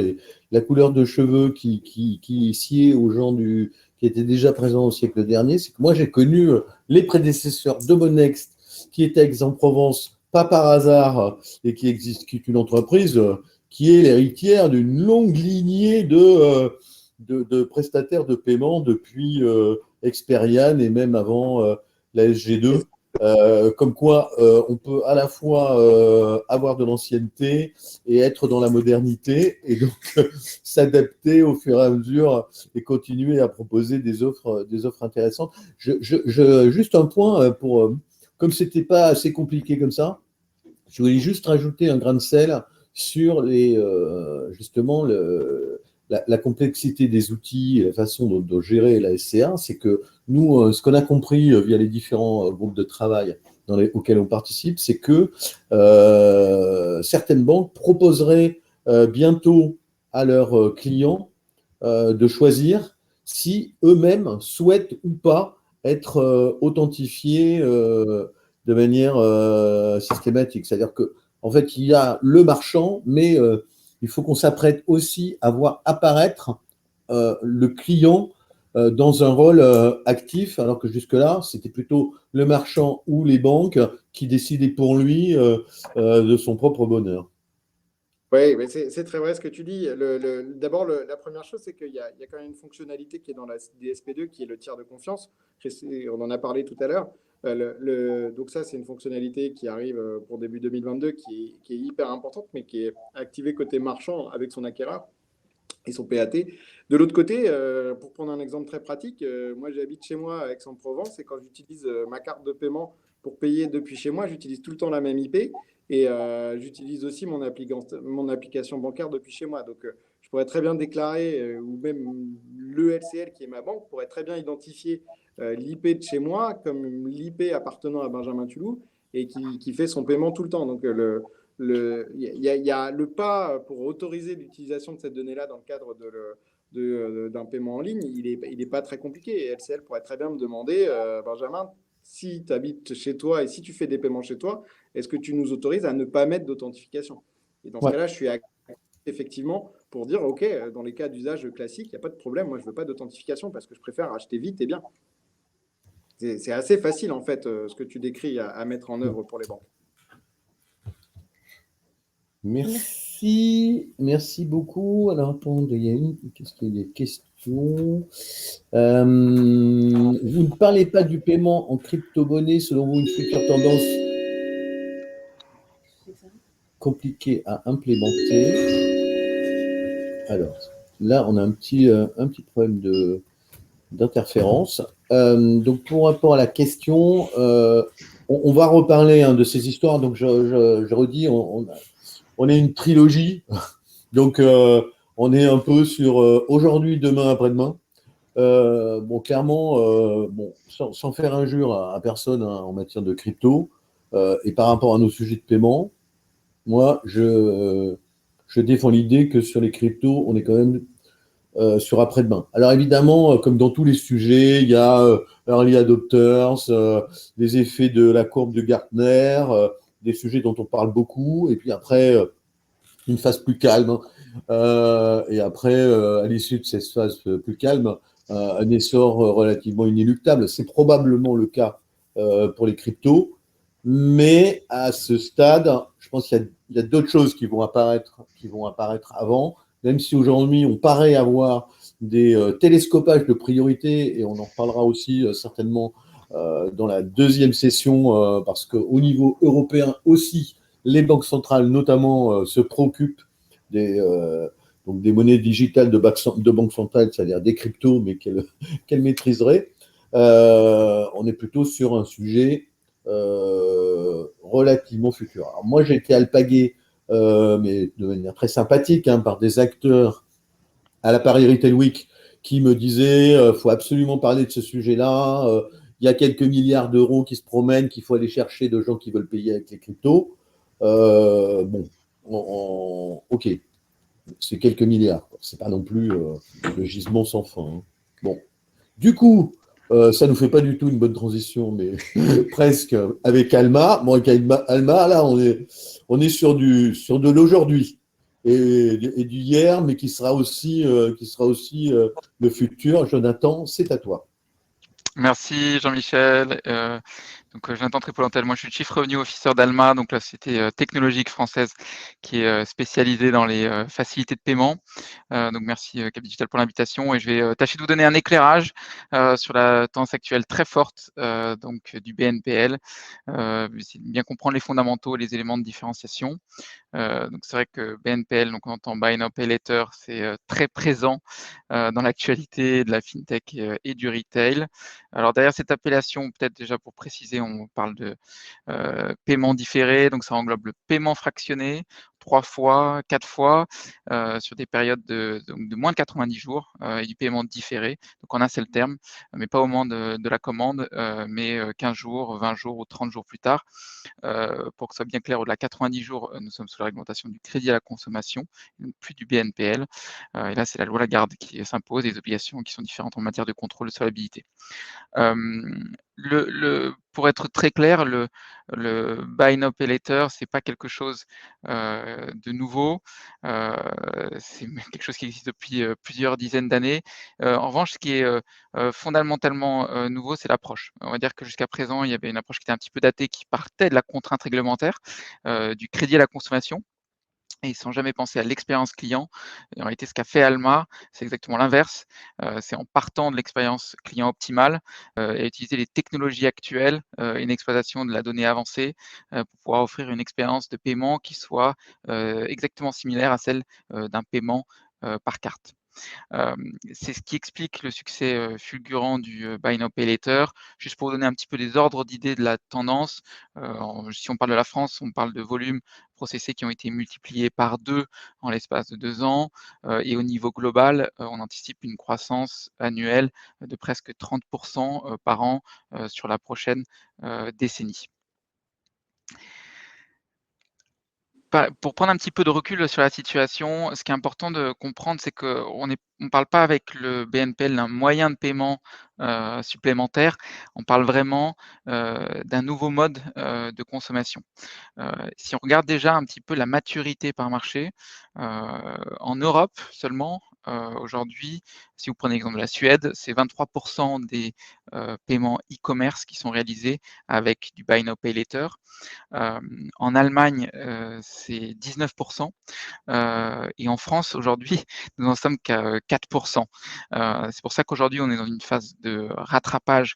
la couleur de cheveux qui sied aux gens qui étaient déjà présents au siècle dernier, c'est que moi, j'ai connu les prédécesseurs de Monext, qui était à Aix-en-Provence, pas par hasard, et qui est une entreprise qui est l'héritière d'une longue lignée de prestataires de paiement depuis Experian et même avant la SG2. Comme quoi on peut à la fois avoir de l'ancienneté et être dans la modernité et donc s'adapter au fur et à mesure et continuer à proposer des offres intéressantes. Juste un point comme c'était pas assez compliqué comme ça, je voulais juste rajouter un grain de sel sur justement la complexité des outils et la façon de gérer la SCA. C'est que nous, ce qu'on a compris via les différents groupes de travail auxquels on participe, c'est que certaines banques proposeraient bientôt à leurs clients de choisir si eux-mêmes souhaitent ou pas être authentifiés de manière systématique. C'est-à-dire que en fait, il y a le marchand, mais il faut qu'on s'apprête aussi à voir apparaître le client dans un rôle actif, alors que jusque-là, c'était plutôt le marchand ou les banques qui décidaient pour lui de son propre bonheur. Oui, mais c'est très vrai ce que tu dis. D'abord, la première chose, c'est qu'il y a quand même une fonctionnalité qui est dans la DSP2, qui est le tiers de confiance. On en a parlé tout à l'heure. Donc ça, c'est une fonctionnalité qui arrive pour début 2022, qui est hyper importante, mais qui est activée côté marchand avec son acquéreur et son PAT. De l'autre côté, pour prendre un exemple très pratique, moi j'habite chez moi à Aix-en-Provence et quand j'utilise ma carte de paiement pour payer depuis chez moi, j'utilise tout le temps la même IP et j'utilise aussi mon application bancaire depuis chez moi. Donc je pourrais très bien déclarer, ou même le LCL qui est ma banque, pourrait très bien identifier l'IP de chez moi comme l'IP appartenant à Benjamin Tulloux et qui fait son paiement tout le temps. Donc il y a le pas pour autoriser l'utilisation de cette donnée-là dans le cadre d'un paiement en ligne, il est pas très compliqué. Et LCL pourrait très bien me demander, Benjamin, si tu habites chez toi et si tu fais des paiements chez toi, est-ce que tu nous autorises à ne pas mettre d'authentification? Et dans ce Ouais. cas-là, je suis effectivement pour dire, OK, dans les cas d'usage classique, il n'y a pas de problème, moi je ne veux pas d'authentification parce que je préfère acheter vite et bien. C'est assez facile en fait ce que tu décris à mettre en œuvre pour les banques. Merci beaucoup. Alors, attendez, qu'est-ce qu'il y a des questions? Vous ne parlez pas du paiement en crypto-monnaie, selon vous, une future tendance compliquée à implémenter. Alors, là, on a un petit problème d'interférence. Donc, pour rapport à la question, on va reparler de ces histoires. Donc, je redis, on est une trilogie. Donc, on est un peu sur aujourd'hui, demain, après-demain. Bon, clairement, sans faire injure à personne en matière de crypto, et par rapport à nos sujets de paiement, moi, je défends l'idée que sur les cryptos, on est quand même sur après-demain. Alors évidemment, comme dans tous les sujets, il y a early adopters, les effets de la courbe de Gartner, des sujets dont on parle beaucoup, et puis après, une phase plus calme. Et après, à l'issue de cette phase plus calme, un essor relativement inéluctable. C'est probablement le cas pour les cryptos. Mais à ce stade, je pense qu'il y a d'autres choses qui vont apparaître avant, même si aujourd'hui on paraît avoir des télescopages de priorité, et on en reparlera aussi certainement dans la deuxième session, parce qu'au niveau européen aussi, les banques centrales notamment se préoccupent donc des monnaies digitales de banque centrale, c'est-à-dire des cryptos, mais qu'elles maîtriseraient. On est plutôt sur un sujet relativement futur. Alors moi, j'ai été alpagué, mais de manière très sympathique, par des acteurs à la Paris Retail Week qui me disaient faut absolument parler de ce sujet-là. Il y a quelques milliards d'euros qui se promènent, qu'il faut aller chercher de gens qui veulent payer avec les cryptos. Ok, c'est quelques milliards. C'est pas non plus le gisement sans fin. Hein. Bon, du coup, ça nous fait pas du tout une bonne transition, mais presque avec Alma. Bon, avec Alma, là, on est sur de l'aujourd'hui et du hier, mais qui sera aussi le futur. Jonathan, c'est à toi. Merci Jean-Michel. Donc Jonathan Tripolentel, moi je suis Chief Revenue Officer d'Alma, donc la société technologique française qui est spécialisée dans les facilités de paiement. Donc merci Cap Digital pour l'invitation et je vais tâcher de vous donner un éclairage sur la tendance actuelle très forte donc du BNPL, essayer de bien comprendre les fondamentaux et les éléments de différenciation. Donc c'est vrai que BNPL, donc on entend Buy Now Pay Later, c'est très présent dans l'actualité de la fintech et du retail. Alors derrière cette appellation, peut-être déjà pour préciser, on parle de paiement différé, donc ça englobe le paiement fractionné, 3 fois, 4 fois, sur des périodes de moins de 90 jours et du paiement différé, donc en un seul terme, mais pas au moment de la commande, mais 15 jours, 20 jours ou 30 jours plus tard. Pour que ce soit bien clair, au-delà de 90 jours, nous sommes sous la réglementation du crédit à la consommation, donc plus du BNPL. Et là, c'est la loi Lagarde qui s'impose, des obligations qui sont différentes en matière de contrôle de solvabilité. Pour être très clair, le Buy Now Pay Later, c'est pas quelque chose de nouveau. C'est même quelque chose qui existe depuis plusieurs dizaines d'années. En revanche, ce qui est fondamentalement nouveau, c'est l'approche. On va dire que jusqu'à présent, il y avait une approche qui était un petit peu datée, qui partait de la contrainte réglementaire, du crédit à la consommation, et sans jamais penser à l'expérience client. Et en réalité, ce qu'a fait Alma, c'est exactement l'inverse. C'est en partant de l'expérience client optimale et utiliser les technologies actuelles, une exploitation de la donnée avancée pour pouvoir offrir une expérience de paiement qui soit exactement similaire à celle d'un paiement par carte. C'est ce qui explique le succès fulgurant du Buy Now Pay Later. Juste pour donner un petit peu des ordres d'idées de la tendance, si on parle de la France, on parle de volumes processés qui ont été multipliés par 2 en l'espace de 2 ans, et au niveau global, on anticipe une croissance annuelle de presque 30 par an sur la prochaine décennie. Pour prendre un petit peu de recul sur la situation, ce qui est important de comprendre, c'est qu'on ne parle pas avec le BNPL d'un moyen de paiement supplémentaire. On parle vraiment d'un nouveau mode de consommation. Si on regarde déjà un petit peu la maturité par marché, en Europe seulement, aujourd'hui, si vous prenez l'exemple de la Suède, c'est 23 des paiements e-commerce qui sont réalisés avec du Buy Now Pay Later. En Allemagne, c'est 19 et en France, aujourd'hui, nous n'en sommes qu'à 4 C'est pour ça qu'aujourd'hui, on est dans une phase de rattrapage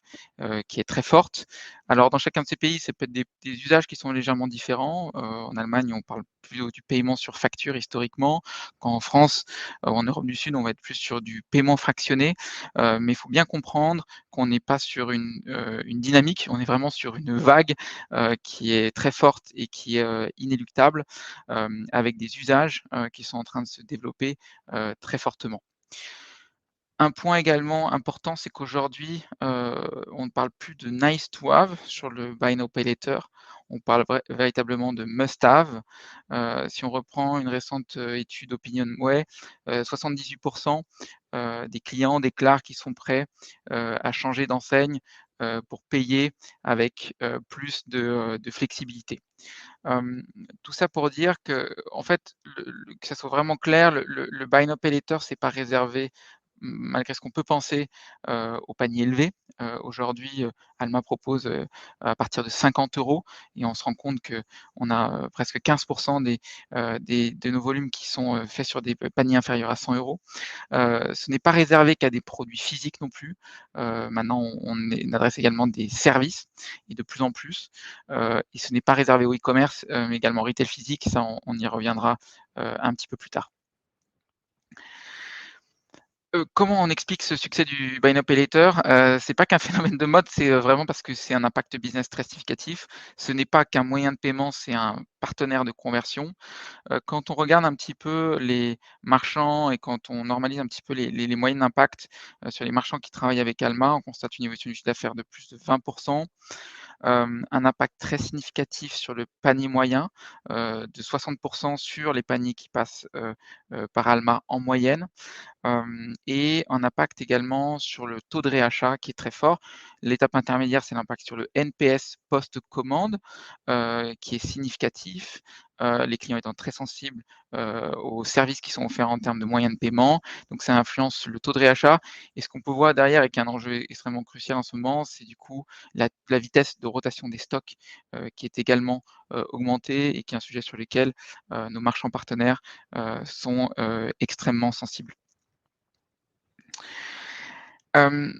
qui est très forte. Alors, dans chacun de ces pays, c'est peut-être des usages qui sont légèrement différents. En Allemagne, on parle plutôt du paiement sur facture historiquement, quand en France, en Europe du Sud, on va être plus sur du paiement fractionné. Mais il faut bien comprendre qu'on n'est pas sur une dynamique, on est vraiment sur une vague qui est très forte et qui est inéluctable, avec des usages qui sont en train de se développer très fortement. Un point également important, c'est qu'aujourd'hui, on ne parle plus de nice to have sur le Buy Now Pay Later, on parle véritablement de must have. Si on reprend une récente étude OpinionWay, 78 des clients déclarent qu'ils sont prêts à changer d'enseigne pour payer avec plus de flexibilité. Tout ça pour dire que, en fait, que ça soit vraiment clair, le Buy Now Pay Later, c'est pas réservé, malgré ce qu'on peut penser, aux paniers élevés. Aujourd'hui, Alma propose à partir de 50 € et on se rend compte qu'on a presque 15 de nos volumes qui sont faits sur des paniers inférieurs à 100 €. Ce n'est pas réservé qu'à des produits physiques non plus. Maintenant, on adresse également des services et de plus en plus. Et ce n'est pas réservé au e-commerce, mais également au retail physique. Ça, on y reviendra un petit peu plus tard. Comment on explique ce succès du Buy Now Pay Later? C'est pas qu'un phénomène de mode, c'est vraiment parce que c'est un impact business très significatif. Ce n'est pas qu'un moyen de paiement, c'est un partenaire de conversion. Quand on regarde un petit peu les marchands et quand on normalise un petit peu les moyennes d'impact sur les marchands qui travaillent avec Alma, on constate une évolution du chiffre d'affaires de plus de 20 un impact très significatif sur le panier moyen, de 60 sur les paniers qui passent par Alma en moyenne. Et un impact également sur le taux de réachat qui est très fort. L'étape intermédiaire, c'est l'impact sur le NPS post-commande qui est significatif, les clients étant très sensibles aux services qui sont offerts en termes de moyens de paiement. Donc ça influence le taux de réachat. Et ce qu'on peut voir derrière et qui est un enjeu extrêmement crucial en ce moment, c'est du coup la vitesse de rotation des stocks qui est également augmentée et qui est un sujet sur lequel nos marchands partenaires sont extrêmement sensibles. Hem,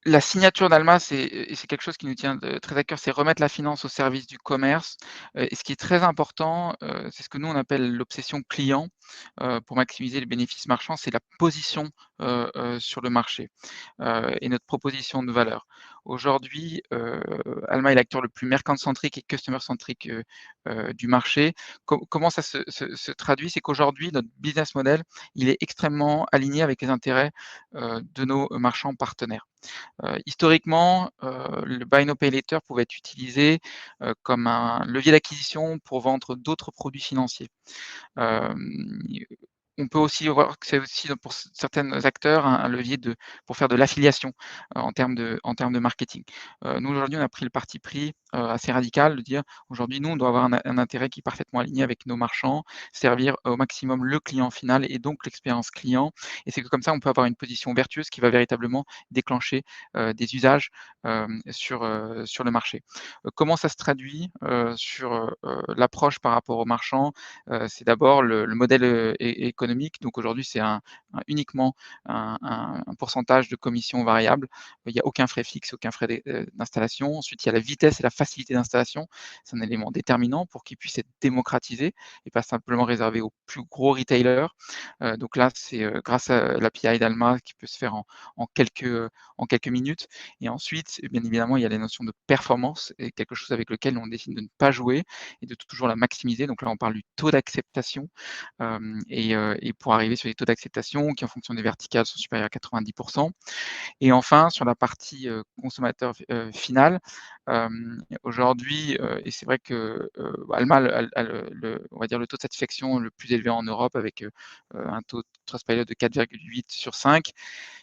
la signature d'Alma, c'est quelque chose qui nous tient très à cœur, c'est remettre la finance au service du commerce, et ce qui est très important, c'est ce que nous on appelle l'obsession client, pour maximiser les bénéfices marchands, c'est la position sur le marché, et notre proposition de valeur. Aujourd'hui, Alma est l'acteur le plus merchant-centric et customer-centric du marché. Comment ça se traduit? C'est qu'aujourd'hui, notre business model, il est extrêmement aligné avec les intérêts de nos marchands partenaires. Historiquement, le Buy Now Pay Later pouvait être utilisé comme un levier d'acquisition pour vendre d'autres produits financiers. on peut aussi voir que c'est aussi pour certains acteurs un levier pour faire de l'affiliation en termes de marketing. Nous, aujourd'hui, on a pris le parti pris assez radical de dire aujourd'hui, nous, on doit avoir un intérêt qui est parfaitement aligné avec nos marchands, servir au maximum le client final et donc l'expérience client. Et c'est que comme ça, on peut avoir une position vertueuse qui va véritablement déclencher des usages sur le marché. Comment ça se traduit sur l'approche par rapport aux marchands? C'est d'abord le modèle économique. Donc aujourd'hui, c'est uniquement un pourcentage de commission variable. Il n'y a aucun frais fixe, aucun frais d'installation. Ensuite, il y a la vitesse et la facilité d'installation. C'est un élément déterminant pour qu'il puisse être démocratisé et pas simplement réservé aux plus gros retailers. Donc là, c'est grâce à l'API d'Alma qui peut se faire en quelques minutes. Et ensuite, bien évidemment, il y a les notions de performance et quelque chose avec lequel on décide de ne pas jouer et de toujours la maximiser. Donc là, on parle du taux d'acceptation et pour arriver sur des taux d'acceptation qui, en fonction des verticales, sont supérieurs à 90%. Et enfin, sur la partie consommateur final, aujourd'hui, et c'est vrai que Alma a on va dire le taux de satisfaction le plus élevé en Europe avec un taux de Trustpilot de 4,8 sur 5.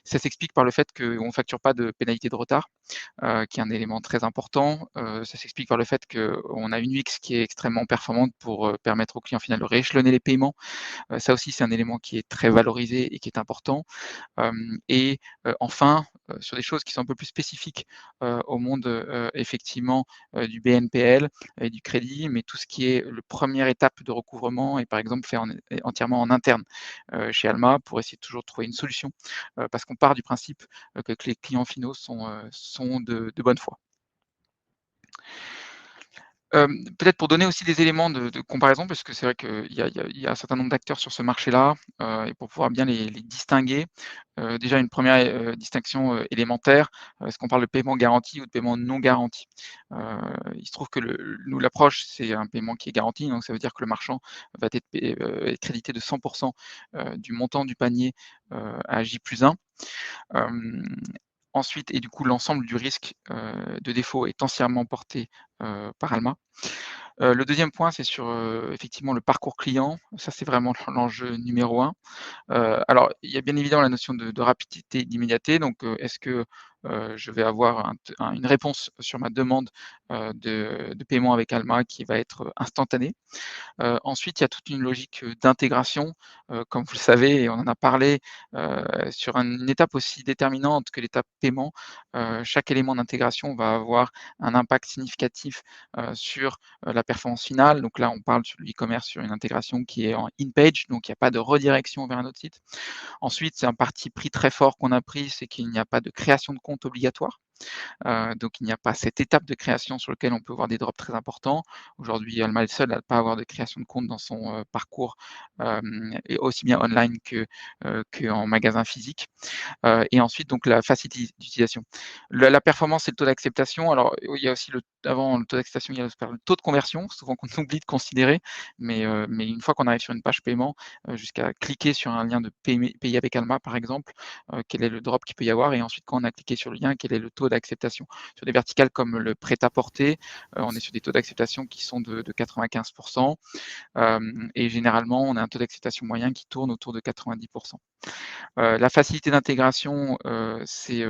Ça s'explique par le fait qu'on ne facture pas de pénalité de retard, qui est un élément très important. Ça s'explique par le fait qu'on a une UX qui est extrêmement performante pour permettre au client final de rééchelonner les paiements. Ça aussi, c'est un élément qui est très valorisé et qui est important. Et enfin, sur des choses qui sont un peu plus spécifiques au monde effectivement du BNPL et du crédit, mais tout ce qui est le première étape de recouvrement est par exemple fait entièrement en interne chez Alma pour essayer de toujours trouver une solution parce qu'on part du principe que les clients finaux sont de bonne foi. Peut-être pour donner aussi des éléments de comparaison, parce que c'est vrai qu'il y a un certain nombre d'acteurs sur ce marché-là, et pour pouvoir bien les distinguer. Déjà une première distinction élémentaire, est-ce qu'on parle de paiement garanti ou de paiement non garanti? Il se trouve que nous, l'approche, c'est un paiement qui est garanti, donc ça veut dire que le marchand va être crédité de 100% du montant du panier à J+1. Ensuite, et du coup, l'ensemble du risque de défaut est entièrement porté par Alma. Le deuxième point, c'est sur effectivement le parcours client. Ça, c'est vraiment l'enjeu numéro 1. Alors, il y a bien évidemment la notion de rapidité et d'immédiateté. Donc, est-ce que je vais avoir une réponse sur ma demande de paiement avec Alma qui va être instantanée? Ensuite, il y a toute une logique d'intégration, comme vous le savez et on en a parlé, sur une étape aussi déterminante que l'étape paiement. Chaque élément d'intégration va avoir un impact significatif sur la performance finale. Donc là, on parle sur le e-commerce sur une intégration qui est en in-page, donc il n'y a pas de redirection vers un autre site. Ensuite, c'est un parti pris très fort qu'on a pris, c'est qu'il n'y a pas de création de compte obligatoire. Donc il n'y a pas cette étape de création sur laquelle on peut voir des drops très importants. Aujourd'hui, Alma est le seul à ne pas avoir de création de compte dans son parcours, et aussi bien online qu'en magasin physique. Et ensuite, donc la facilité d'utilisation. La performance et le taux d'acceptation. Alors, il y a aussi avant le taux d'acceptation, il y a le taux de conversion, souvent qu'on oublie de considérer, mais une fois qu'on arrive sur une page paiement, jusqu'à cliquer sur un lien de payer avec Alma, par exemple, quel est le drop qu'il peut y avoir, et ensuite, quand on a cliqué sur le lien, quel est le taux d'acceptation. Sur des verticales comme le prêt-à-porter, on est sur des taux d'acceptation qui sont de 95%, et généralement, on a un taux d'acceptation moyen qui tourne autour de 90%. La facilité d'intégration, c'est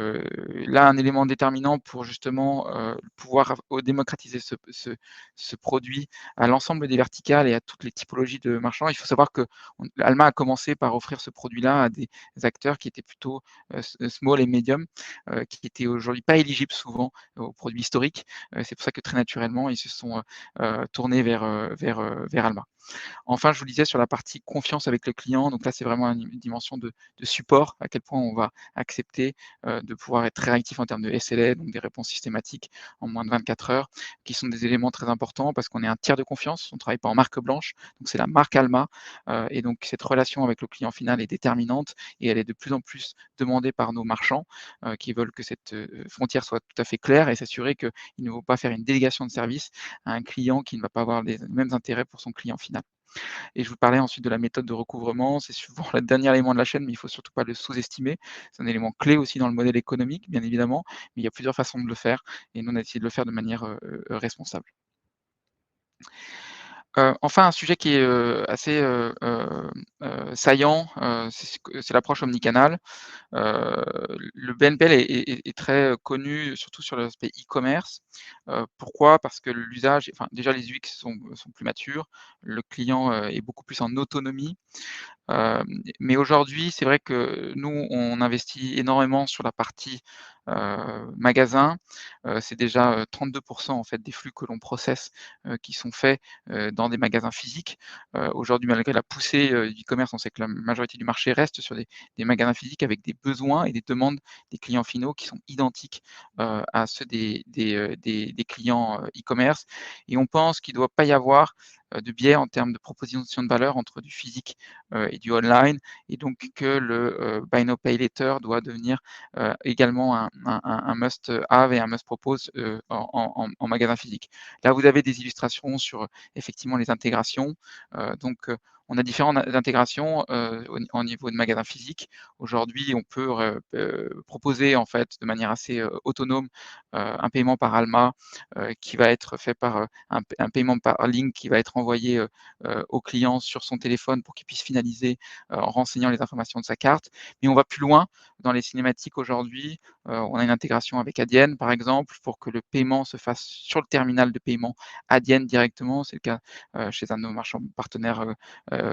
là un élément déterminant pour justement pouvoir démocratiser ce produit à l'ensemble des verticales et à toutes les typologies de marchands. Il faut savoir que Alma a commencé par offrir ce produit-là à des acteurs qui étaient plutôt small et medium, qui étaient aujourd'hui pas éligibles souvent aux produits historiques. C'est pour ça que très naturellement, ils se sont tournés vers Alma. Enfin, je vous disais sur la partie confiance avec le client, donc là, c'est vraiment une dimension de support, à quel point on va accepter de pouvoir être très réactif en termes de SLA, donc des réponses systématiques en moins de 24 heures, qui sont des éléments très importants parce qu'on est un tiers de confiance, on ne travaille pas en marque blanche, donc c'est la marque Alma, et donc cette relation avec le client final est déterminante et elle est de plus en plus demandée par nos marchands qui veulent que cette frontière soit tout à fait claire et s'assurer qu'il ne faut pas faire une délégation de service à un client qui ne va pas avoir les mêmes intérêts pour son client final. Et je vous parlais ensuite de la méthode de recouvrement. C'est souvent le dernier élément de la chaîne, mais il ne faut surtout pas le sous-estimer. C'est un élément clé aussi dans le modèle économique, bien évidemment, mais il y a plusieurs façons de le faire et nous, on a essayé de le faire de manière responsable. Enfin, un sujet qui est assez saillant, c'est l'approche omnicanal. Le BNPL est très connu, surtout sur l'aspect e-commerce. Pourquoi? Parce que l'usage, enfin, déjà les UX sont plus matures, le client est beaucoup plus en autonomie. Mais aujourd'hui, c'est vrai que nous, on investit énormément sur la partie magasin. C'est déjà 32 en fait des flux que l'on processe qui sont faits dans des magasins physiques. Aujourd'hui, malgré la poussée du commerce, on sait que la majorité du marché reste sur des magasins physiques avec des besoins et des demandes des clients finaux qui sont identiques à ceux des clients e-commerce. Et on pense qu'il ne doit pas y avoir de biais en termes de proposition de valeur entre du physique et du online, et donc que le Buy Now Pay Later doit devenir également un must-have et un must-propose en magasin physique. Là, vous avez des illustrations sur effectivement les intégrations. Donc, on a différentes intégrations au niveau de magasin physique. Aujourd'hui, on peut proposer en fait de manière assez autonome un paiement par Alma qui va être fait par un paiement par ligne qui va être envoyé au client sur son téléphone pour qu'il puisse finaliser en renseignant les informations de sa carte. Mais on va plus loin dans les cinématiques aujourd'hui. On a une intégration avec Adyen, par exemple, pour que le paiement se fasse sur le terminal de paiement Adyen directement. C'est le cas chez un de nos marchands partenaires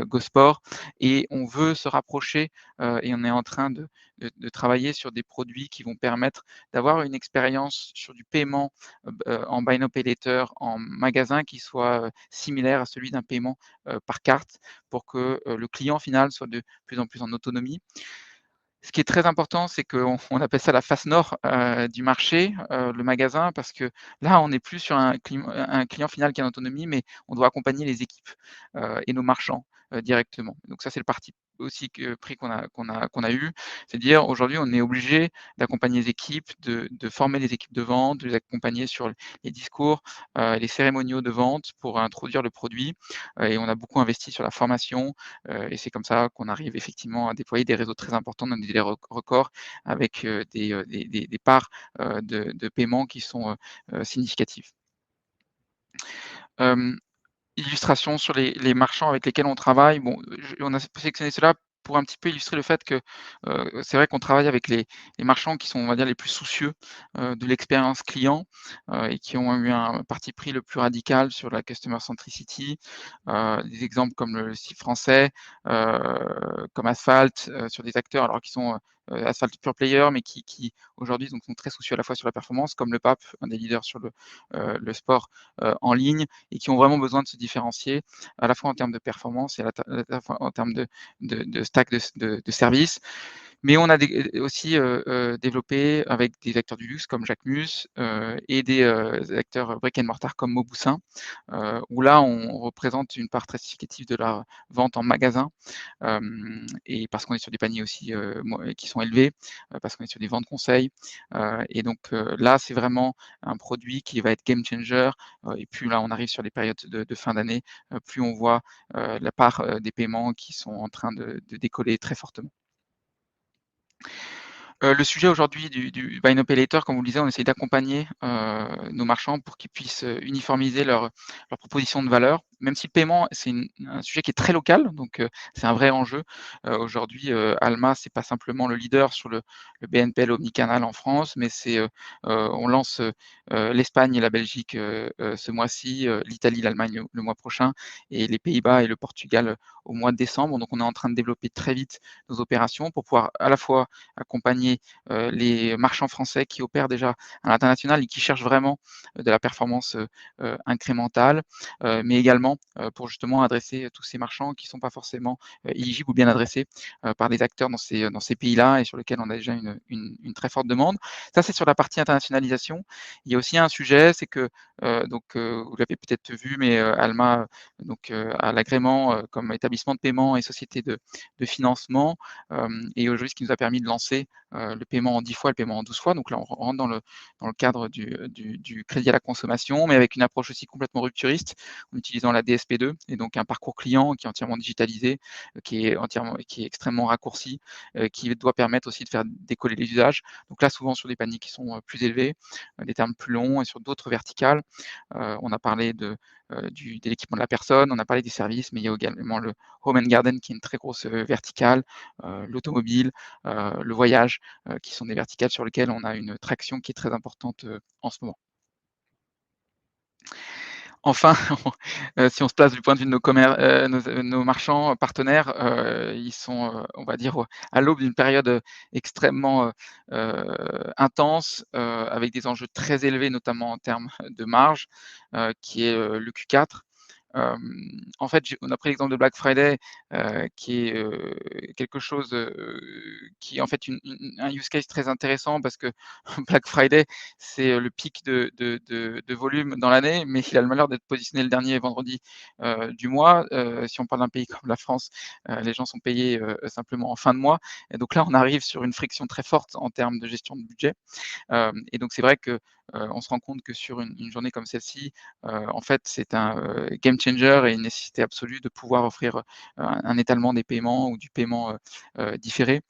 GoSport. Et on veut se rapprocher et on est en train de travailler sur des produits qui vont permettre d'avoir une expérience sur du paiement en Buy Now Pay Later en magasin qui soit similaire à celui d'un paiement par carte pour que le client final soit de plus en plus en autonomie. Ce qui est très important, c'est qu'on appelle ça la face nord du marché, le magasin, parce que là, on n'est plus sur un client final qui est en autonomie, mais on doit accompagner les équipes et nos marchands directement. Donc ça, c'est le parti aussi pris qu'on a eu. C'est-à-dire, aujourd'hui, on est obligé d'accompagner les équipes, de former les équipes de vente, de les accompagner sur les discours, les cérémoniaux de vente pour introduire le produit. Et on a beaucoup investi sur la formation, et c'est comme ça qu'on arrive effectivement à déployer des réseaux très importants dans des délais records avec des parts de paiement qui sont significatives. Illustration sur les marchands avec lesquels on travaille. Bon, on a sélectionné cela pour un petit peu illustrer le fait que, c'est vrai qu'on travaille avec les marchands qui sont, on va dire, les plus soucieux, de l'expérience client, et qui ont eu un parti pris le plus radical sur la customer centricity. Des exemples comme le site français, comme Asphalt, sur des acteurs alors qui sont, Asphalt pure player, mais qui aujourd'hui donc sont très soucieux à la fois sur la performance, comme le Pape, un des leaders sur le sport, en ligne, et qui ont vraiment besoin de se différencier à la fois en termes de performance et à la fois en termes de stack de services. Mais on a aussi développé avec des acteurs du luxe comme Jacquemus et des acteurs brick and mortar comme Mauboussin, où là, on représente une part très significative de la vente en magasin, et parce qu'on est sur des paniers aussi qui sont élevés, parce qu'on est sur des ventes conseils. Et donc là, c'est vraiment un produit qui va être game changer. Et plus là, on arrive sur les périodes de fin d'année, plus on voit la part des paiements qui sont en train de décoller très fortement. Le sujet aujourd'hui du Buy Now Pay Later, comme vous le disiez, on essaie d'accompagner nos marchands pour qu'ils puissent uniformiser leur proposition de valeur. Même si le paiement, c'est un sujet qui est très local, donc c'est un vrai enjeu. Aujourd'hui, Alma, c'est pas simplement le leader sur le BNPL omnicanal en France, mais on lance l'Espagne et la Belgique ce mois-ci, l'Italie, l'Allemagne le mois prochain, et les Pays-Bas et le Portugal au mois de décembre. Donc on est en train de développer très vite nos opérations pour pouvoir à la fois accompagner les marchands français qui opèrent déjà à l'international et qui cherchent vraiment de la performance incrémentale, mais également pour justement adresser tous ces marchands qui ne sont pas forcément éligibles ou bien adressés par des acteurs dans ces pays-là et sur lesquels on a déjà une très forte demande. Ça, c'est sur la partie internationalisation. Il y a aussi un sujet, c'est que vous l'avez peut-être vu, mais Alma a l'agrément comme établissement de paiement et société de financement. Et aujourd'hui, ce qui nous a permis de lancer le paiement en 10 fois, le paiement en 12 fois. Donc là, on rentre dans le cadre du crédit à la consommation, mais avec une approche aussi complètement rupturiste, en utilisant la DSP2, et donc un parcours client qui est entièrement digitalisé, qui est extrêmement raccourci, qui doit permettre aussi de faire décoller les usages. Donc là, souvent sur des paniers qui sont plus élevés, des termes plus longs, et sur d'autres verticales. On a parlé de l'équipement de la personne, on a parlé des services, mais il y a également le Home and Garden qui est une très grosse verticale, l'automobile, le voyage, qui sont des verticales sur lesquelles on a une traction qui est très importante en ce moment. Enfin, si on se place du point de vue de nos marchands partenaires, ils sont, on va dire, à l'aube d'une période extrêmement intense, avec des enjeux très élevés, notamment en termes de marge, qui est le Q4. En fait, on a pris l'exemple de Black Friday, qui est quelque chose qui est en fait un use case très intéressant, parce que Black Friday, c'est le pic de volume dans l'année, mais il a le malheur d'être positionné le dernier vendredi du mois. Si on parle d'un pays comme la France, les gens sont payés simplement en fin de mois. Et donc là, on arrive sur une friction très forte en termes de gestion de budget. Et donc c'est vrai que on se rend compte que sur une journée comme celle-ci, en fait, c'est un game changer et une nécessité absolue de pouvoir offrir un étalement des paiements ou du paiement différé.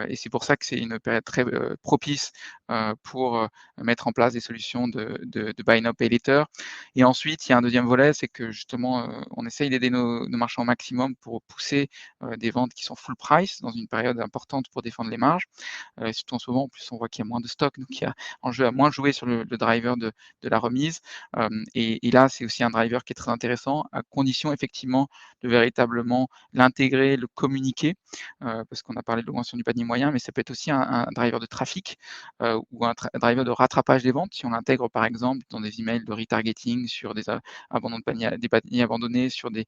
Et c'est pour ça que c'est une période très propice pour mettre en place des solutions de buy now, pay later. Et ensuite, il y a un deuxième volet, c'est que justement, on essaye d'aider nos marchands au maximum pour pousser des ventes qui sont full price dans une période importante pour défendre les marges. Surtout en ce moment, en plus, on voit qu'il y a moins de stock, donc il y a enjeu à moins jouer sur le driver de la remise. Et là, c'est aussi un driver qui est très intéressant, à condition effectivement de véritablement l'intégrer, le communiquer, parce qu'on a parlé de l'augmentation du panier moyen, mais ça peut être aussi un driver de trafic ou un driver de rattrapage des ventes. Si on l'intègre par exemple dans des emails de retargeting sur des abandons de paniers, des paniers abandonnés, sur des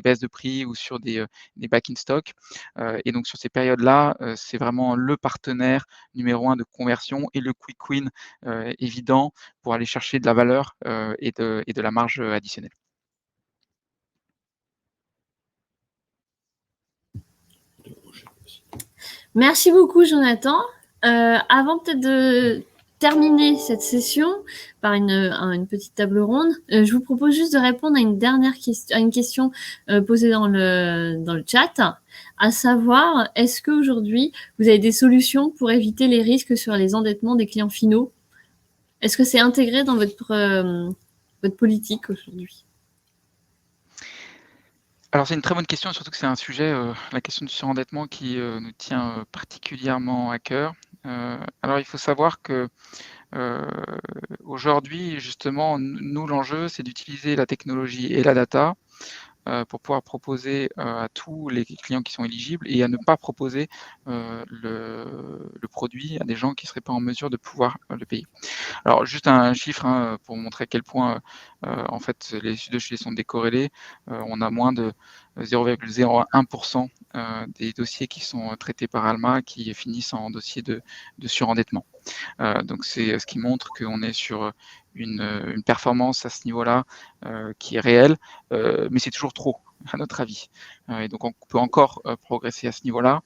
baisses de prix ou sur des back in stock. Et donc sur ces périodes-là, c'est vraiment le partenaire numéro 1 de conversion et le quick win évident pour aller chercher de la valeur et de la marge additionnelle. Merci beaucoup, Jonathan. Avant peut-être de terminer cette session par une petite table ronde, je vous propose juste de répondre à une dernière question, à une question posée dans le chat, à savoir, est-ce qu'aujourd'hui, vous avez des solutions pour éviter les risques sur les endettements des clients finaux? Est-ce que c'est intégré dans votre politique aujourd'hui? Alors c'est une très bonne question, surtout que c'est un sujet, la question du surendettement, qui nous tient particulièrement à cœur. Alors il faut savoir que aujourd'hui, justement, nous, l'enjeu, c'est d'utiliser la technologie et la data pour pouvoir proposer à tous les clients qui sont éligibles, et à ne pas proposer le produit à des gens qui ne seraient pas en mesure de pouvoir le payer. Alors juste un chiffre pour montrer à quel point en fait les deux sujets sont décorrélés. On a moins de 0,01% des dossiers qui sont traités par Alma qui finissent en dossier de surendettement. Donc c'est ce qui montre qu'on est sur une performance à ce niveau-là qui est réelle, mais c'est toujours trop à notre avis. Et donc on peut encore progresser à ce niveau-là.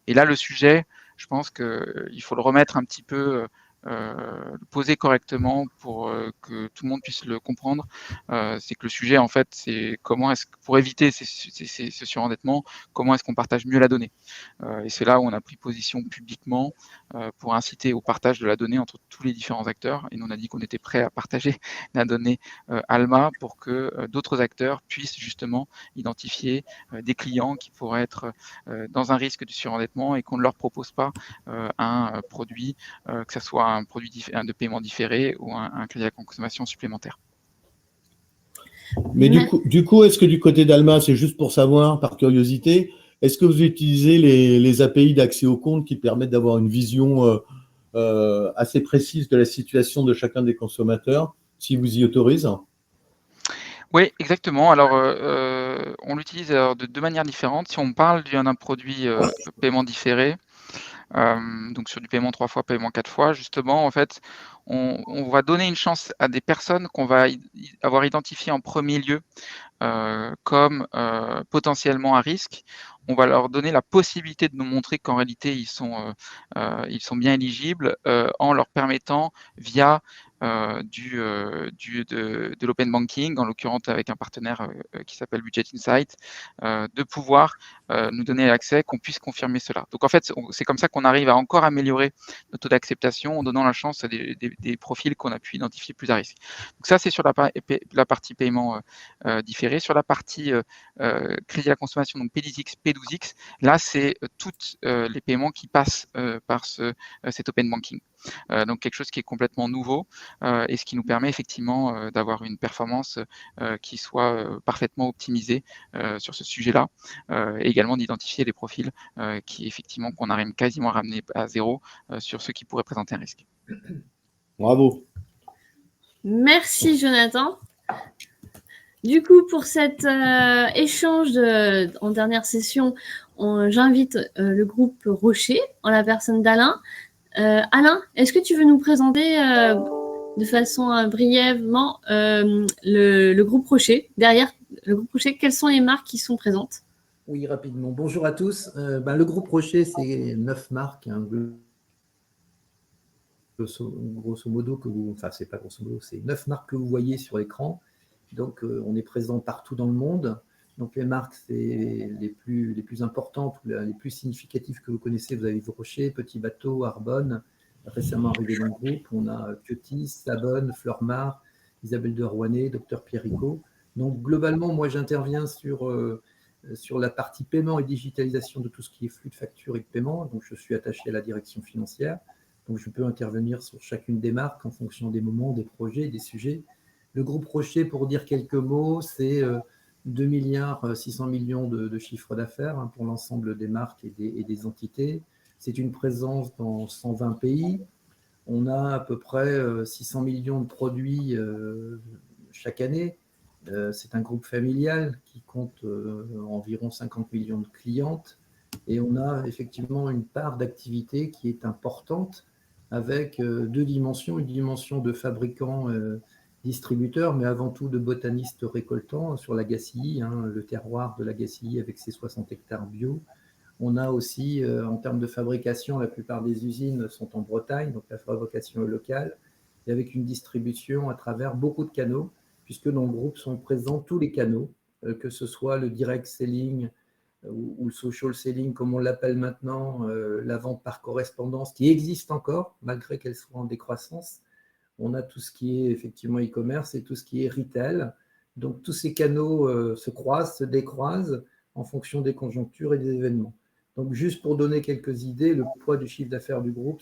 Et là, le sujet, je pense qu'il faut le remettre un petit peu, le poser correctement pour que tout le monde puisse le comprendre. C'est que le sujet, en fait, c'est comment est-ce que, pour éviter ce surendettement, comment est-ce qu'on partage mieux la donnée. Et c'est là où on a pris position publiquement pour inciter au partage de la donnée entre tous les différents acteurs. Et nous, on a dit qu'on était prêt à partager la donnée Alma pour que d'autres acteurs puissent justement identifier des clients qui pourraient être dans un risque de surendettement et qu'on ne leur propose pas un produit, que ce soit un produit de paiement différé ou un crédit à consommation supplémentaire. Mais du coup, est-ce que du côté d'Alma, c'est juste pour savoir, par curiosité, est-ce que vous utilisez les API d'accès au compte qui permettent d'avoir une vision assez précise de la situation de chacun des consommateurs, si vous y autorisez? Oui, exactement. Alors, on l'utilise de deux manières différentes. Si on parle d'un produit paiement différé, donc sur du paiement 3 fois, paiement 4 fois, justement, en fait, on va donner une chance à des personnes qu'on va avoir identifiées en premier lieu comme potentiellement à risque. On va leur donner la possibilité de nous montrer qu'en réalité, ils sont bien éligibles en leur permettant, via de l'open banking, en l'occurrence avec un partenaire qui s'appelle Budget Insight, de pouvoir nous donner l'accès, qu'on puisse confirmer cela. Donc en fait, c'est comme ça qu'on arrive à encore améliorer notre taux d'acceptation en donnant la chance à des profils qu'on a pu identifier plus à risque. Donc ça, c'est sur la partie paiement différé. Sur la partie crédit à la consommation, donc P10X, P12X, là, c'est tous les paiements qui passent par cet open banking. Donc quelque chose qui est complètement nouveau et ce qui nous permet effectivement d'avoir une performance qui soit parfaitement optimisée sur ce sujet-là, et également d'identifier les profils qui effectivement qu'on arrive quasiment à ramener à zéro sur ceux qui pourraient présenter un risque. Bravo. Merci Jonathan. Du coup, pour cet échange en dernière session, j'invite le groupe Rocher en la personne d'Alain. Alain, est-ce que tu veux nous présenter de façon brièvement le groupe Rocher? Derrière le groupe Rocher, quelles sont les marques qui sont présentes? Oui, rapidement. Bonjour à tous. Le groupe Rocher, c'est 9 marques. Hein, grosso modo, c'est pas grosso modo, c'est 9 marques que vous voyez sur l'écran. Donc, on est présent partout dans le monde. Donc, les marques, c'est les plus importantes, les plus significatives que vous connaissez. Vous avez Rocher, Petit Bateau, Arbonne, récemment arrivé dans le groupe. On a Cutis, Sabonne, Fleurmar, Isabelle de Rouanet, Dr Pierrico. Donc, globalement, moi, j'interviens sur la partie paiement et digitalisation de tout ce qui est flux de factures et de paiement. Donc, je suis attaché à la direction financière. Donc, je peux intervenir sur chacune des marques en fonction des moments, des projets, des sujets. Le groupe Rocher, pour dire quelques mots, c'est 2 milliards 600 millions de chiffre d'affaires pour l'ensemble des marques et des entités. C'est une présence dans 120 pays. On a à peu près 600 millions de produits chaque année. C'est un groupe familial qui compte environ 50 millions de clientes. Et on a effectivement une part d'activité qui est importante avec deux dimensions. Une dimension de fabricants distributeurs, mais avant tout de botanistes récoltants sur la Gacilly, le terroir de la Gacilly avec ses 60 hectares bio. On a aussi, en termes de fabrication, la plupart des usines sont en Bretagne, donc la fabrication est locale, et avec une distribution à travers beaucoup de canaux, puisque dans le groupe sont présents tous les canaux, que ce soit le direct selling ou le social selling, comme on l'appelle maintenant, la vente par correspondance, qui existe encore, malgré qu'elle soit en décroissance. On a tout ce qui est effectivement e-commerce et tout ce qui est retail. Donc, tous ces canaux se croisent, se décroisent en fonction des conjonctures et des événements. Donc, juste pour donner quelques idées, le poids du chiffre d'affaires du groupe,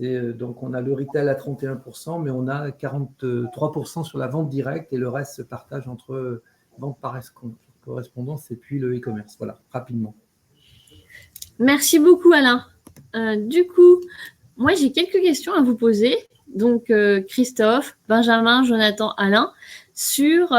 donc on a le retail à 31%, mais on a 43% sur la vente directe et le reste se partage entre vente par correspondance et puis le e-commerce. Voilà, rapidement. Merci beaucoup, Alain. Du coup, moi, j'ai quelques questions à vous poser. Donc, Christophe, Benjamin, Jonathan, Alain, sur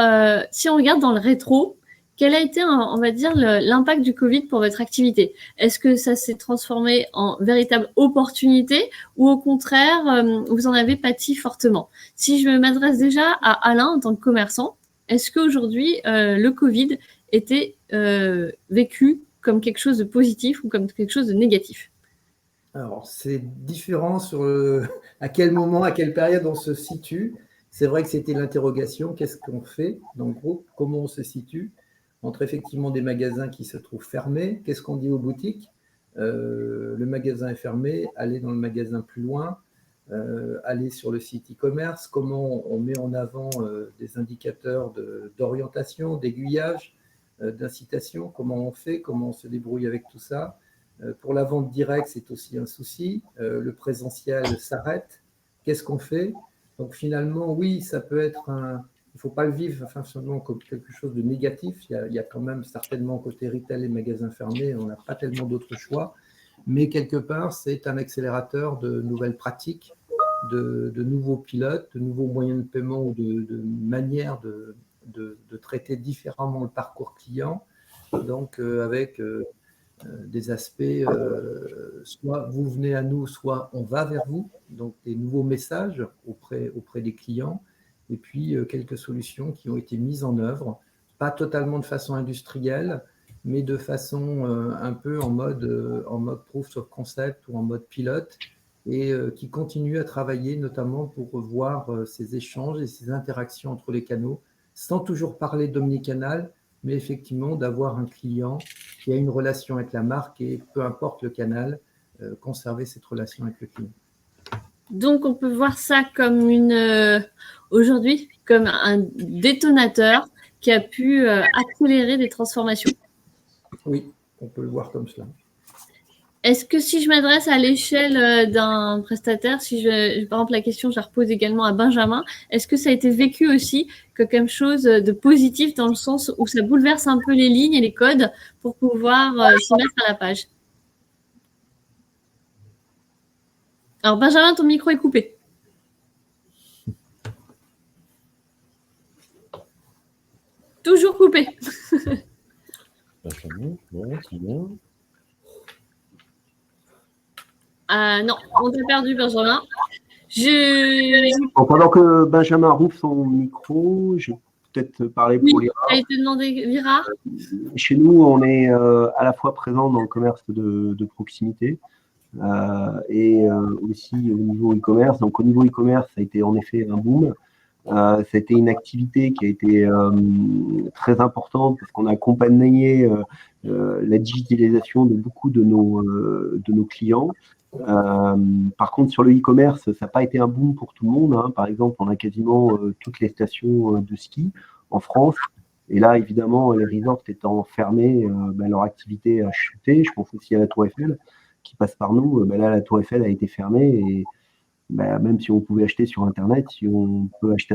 si on regarde dans le rétro, quel a été, on va dire, l'impact du Covid pour votre activité? Est-ce que ça s'est transformé en véritable opportunité ou au contraire, vous en avez pâti fortement? Si je m'adresse déjà à Alain en tant que commerçant, est-ce qu'aujourd'hui, le Covid était vécu comme quelque chose de positif ou comme quelque chose de négatif? Alors, c'est différent sur à quel moment, à quelle période on se situe. C'est vrai que c'était l'interrogation, qu'est-ce qu'on fait dans le groupe, comment on se situe entre effectivement des magasins qui se trouvent fermés, qu'est-ce qu'on dit aux boutiques, le magasin est fermé, allez dans le magasin plus loin, aller sur le site e-commerce, comment on met en avant des indicateurs d'orientation, d'aiguillage, d'incitation, comment on fait, comment on se débrouille avec tout ça. Pour la vente directe, c'est aussi un souci. Le présentiel s'arrête. Qu'est-ce qu'on fait? Donc finalement, oui, ça peut être il ne faut pas le vivre seulement comme quelque chose de négatif. Il y a quand même certainement côté retail et magasins fermés, on n'a pas tellement d'autres choix. Mais quelque part, c'est un accélérateur de nouvelles pratiques, de nouveaux pilotes, de nouveaux moyens de paiement ou de manières de traiter différemment le parcours client. Donc avec des aspects, soit vous venez à nous, soit on va vers vous, donc des nouveaux messages auprès des clients, et puis quelques solutions qui ont été mises en œuvre, pas totalement de façon industrielle, mais de façon un peu en mode proof of concept ou en mode pilote, et qui continue à travailler notamment pour revoir ces échanges et ces interactions entre les canaux, sans toujours parler d'omnicanal, mais effectivement d'avoir un client qui a une relation avec la marque et peu importe le canal, conserver cette relation avec le client. Donc, on peut voir ça comme aujourd'hui, comme un détonateur qui a pu accélérer des transformations. Oui, on peut le voir comme cela. Est-ce que si je m'adresse à l'échelle d'un prestataire, si par exemple la question, je la repose également à Benjamin, est-ce que ça a été vécu aussi comme quelque chose de positif dans le sens où ça bouleverse un peu les lignes et les codes pour pouvoir s'y mettre à la page? Alors Benjamin, ton micro est coupé. Toujours coupé. Benjamin, bon, c'est bien. Non, on t'a perdu, Benjamin. Pendant que Benjamin rouvre son micro, je vais peut-être parler pour Lyra. Ça a été demandé, Lyra. Chez nous, on est à la fois présent dans le commerce de proximité et aussi au niveau e-commerce. Donc, au niveau e-commerce, ça a été en effet un boom. Ça a été une activité qui a été très importante parce qu'on a accompagné la digitalisation de beaucoup de nos clients. Par contre, sur le e-commerce, ça n'a pas été un boom pour tout le monde, hein. Par exemple, on a quasiment toutes les stations de ski en France. Et là, évidemment, les resorts étant fermés, leur activité a chuté. Je pense aussi à la Tour Eiffel qui passe par nous. Là, la Tour Eiffel a été fermée et même si on pouvait acheter sur Internet, si on peut acheter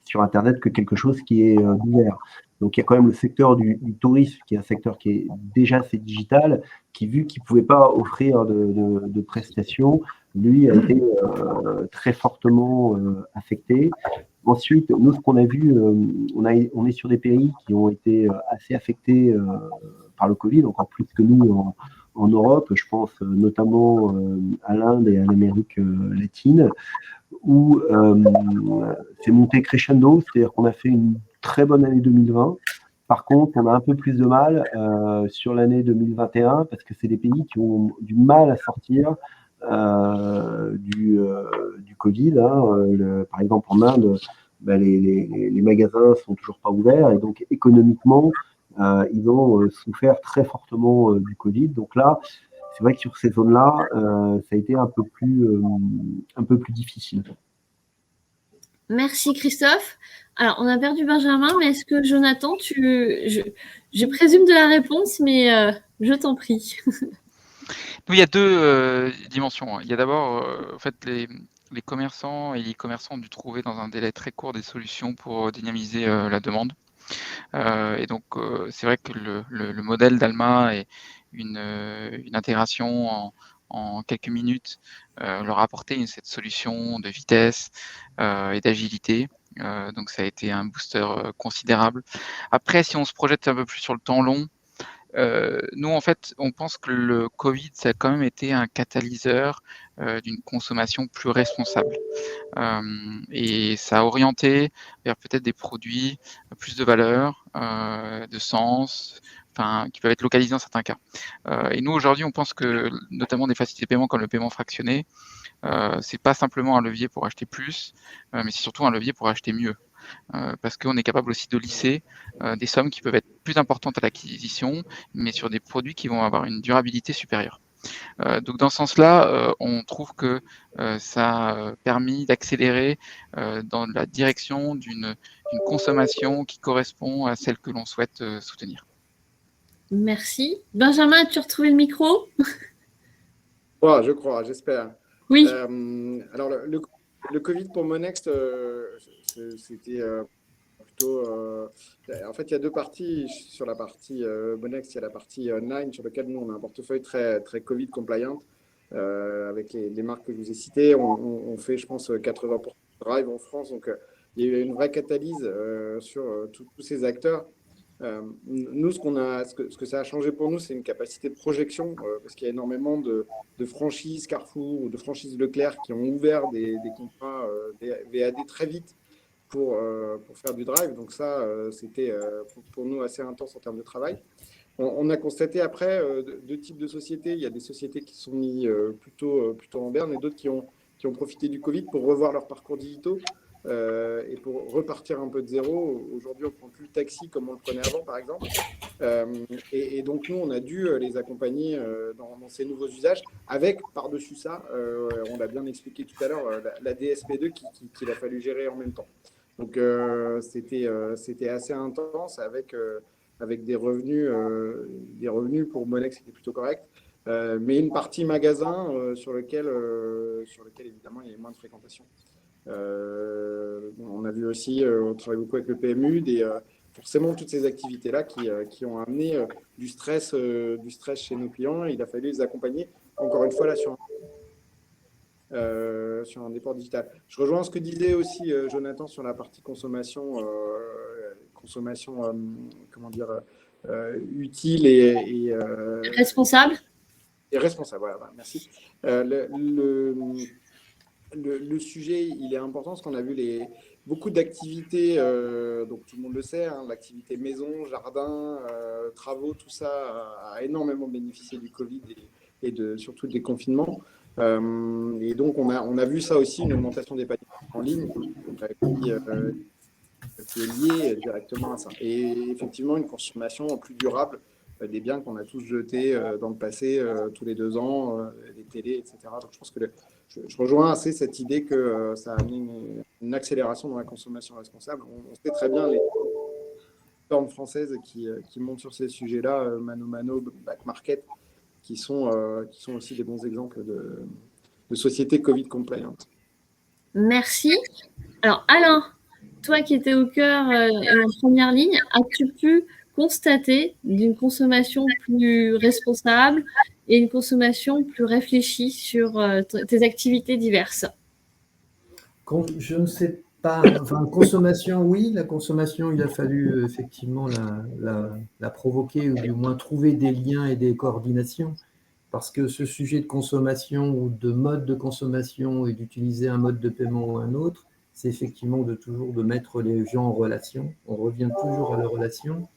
sur Internet que quelque chose qui est ouvert. Donc, il y a quand même le secteur du tourisme, qui est un secteur qui est déjà assez digital, qui, vu qu'il ne pouvait pas offrir de prestations, lui a été très fortement affecté. Ensuite, nous, ce qu'on a vu, on est sur des pays qui ont été assez affectés par le Covid, encore plus que nous en Europe. Je pense notamment à l'Inde et à l'Amérique latine, où c'est monté crescendo, c'est-à-dire qu'on a fait une très bonne année 2020. Par contre, on a un peu plus de mal sur l'année 2021 parce que c'est des pays qui ont du mal à sortir du Covid. Hein. Par exemple, en Inde, les magasins sont toujours pas ouverts et donc économiquement, ils ont souffert très fortement du Covid. Donc là, c'est vrai que sur ces zones-là, ça a été un peu plus difficile. Merci Christophe. Alors, on a perdu Benjamin, mais est-ce que Jonathan, je présume de la réponse, mais je t'en prie. Nous, il y a deux dimensions. Il y a d'abord, en fait, les commerçants et les e-commerçants ont dû trouver dans un délai très court des solutions pour dynamiser la demande. Et donc, c'est vrai que le modèle d'Alma est une intégration en quelques minutes leur a apporté cette solution de vitesse et d'agilité. Donc, ça a été un booster considérable. Après, si on se projette un peu plus sur le temps long, nous, en fait, on pense que le Covid, ça a quand même été un catalyseur d'une consommation plus responsable. Et ça a orienté vers peut-être des produits plus de valeur, de sens, qui peuvent être localisés dans certains cas. Et nous, aujourd'hui, on pense que notamment des facilités de paiement comme le paiement fractionné, c'est pas simplement un levier pour acheter plus, mais c'est surtout un levier pour acheter mieux. Parce qu'on est capable aussi de lisser des sommes qui peuvent être plus importantes à l'acquisition, mais sur des produits qui vont avoir une durabilité supérieure. Donc dans ce sens-là, on trouve que ça a permis d'accélérer dans la direction d'une consommation qui correspond à celle que l'on souhaite soutenir. Merci. Benjamin, as-tu retrouvé le micro? Je crois, j'espère. Oui. Alors, le Covid pour Monext, c'était plutôt. En fait, il y a deux parties. Sur la partie Monext, il y a la partie online sur laquelle nous, on a un portefeuille très, très Covid compliant avec les marques que je vous ai citées. On fait, je pense, 80% de drive en France. Donc, il y a eu une vraie catalyse sur tous ces acteurs. Nous, ce que ça a changé pour nous, c'est une capacité de projection, parce qu'il y a énormément de franchises Carrefour ou de franchises Leclerc qui ont ouvert des contrats des VAD très vite pour faire du drive. Donc ça, c'était pour nous assez intense en termes de travail. On a constaté après deux types de sociétés. Il y a des sociétés qui sont mis plutôt en berne et d'autres qui ont profité du Covid pour revoir leurs parcours digitaux et pour repartir un peu de zéro. Aujourd'hui, on ne prend plus le taxi comme on le prenait avant, par exemple. Et donc, nous, on a dû les accompagner dans ces nouveaux usages avec, par-dessus ça, on l'a bien expliqué tout à l'heure, la DSP2 qu'il a fallu gérer en même temps. Donc, c'était assez intense avec des revenus pour Monex qui étaient plutôt corrects, mais une partie magasin sur lequel évidemment il y a moins de fréquentation. On a vu aussi, on travaille beaucoup avec le PMU, forcément toutes ces activités-là qui ont amené du stress chez nos clients. Il a fallu les accompagner, encore une fois, là, sur un déport digital. Je rejoins ce que disait aussi Jonathan sur la partie consommation comment dire, utile et Responsable. Et responsable, voilà, merci. Le sujet, il est important parce qu'on a vu beaucoup d'activités, donc tout le monde le sait, hein, l'activité maison, jardin, travaux, tout ça a énormément bénéficié du Covid et surtout des confinements. Et donc, on a vu ça aussi, une augmentation des paniers en ligne qui est liée directement à ça. Et effectivement, une consommation plus durable des biens qu'on a tous jetés dans le passé, tous les 2 ans, les télés, etc. Donc, je pense que je rejoins assez cette idée que ça a amené une accélération dans la consommation responsable. On sait très bien les plateformes françaises qui montent sur ces sujets-là, Mano Mano, Back Market, qui sont aussi des bons exemples de sociétés Covid compliant. Merci. Alors, Alain, toi qui étais au cœur et en première ligne, as-tu pu constater d'une consommation plus responsable et une consommation plus réfléchie sur tes activités diverses? Je ne sais pas. Enfin, consommation, oui. La consommation, il a fallu effectivement la provoquer ou du moins trouver des liens et des coordinations. Parce que ce sujet de consommation ou de mode de consommation et d'utiliser un mode de paiement ou un autre, c'est effectivement toujours de mettre les gens en relation. On revient toujours à la relation.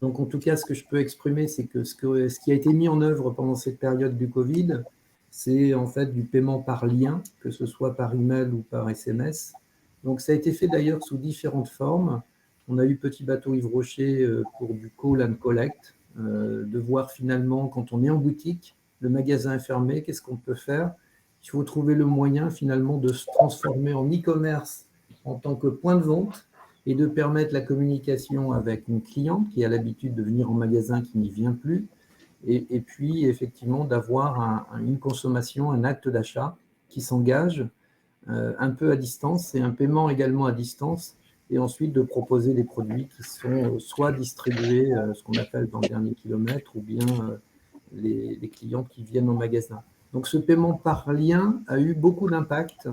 Donc, en tout cas, ce que je peux exprimer, c'est que ce qui a été mis en œuvre pendant cette période du Covid, c'est en fait du paiement par lien, que ce soit par email ou par SMS. Donc, ça a été fait d'ailleurs sous différentes formes. On a eu Petit Bateau Yves Rocher pour du call and collect, de voir finalement, quand on est en boutique, le magasin est fermé, qu'est-ce qu'on peut faire? Il faut trouver le moyen finalement de se transformer en e-commerce en tant que point de vente et de permettre la communication avec une cliente qui a l'habitude de venir en magasin, qui n'y vient plus, et puis effectivement d'avoir une consommation, un acte d'achat qui s'engage un peu à distance et un paiement également à distance, et ensuite de proposer des produits qui sont soit distribués, ce qu'on appelle dans le dernier kilomètre, ou bien les clients qui viennent au magasin. Donc ce paiement par lien a eu beaucoup d'impact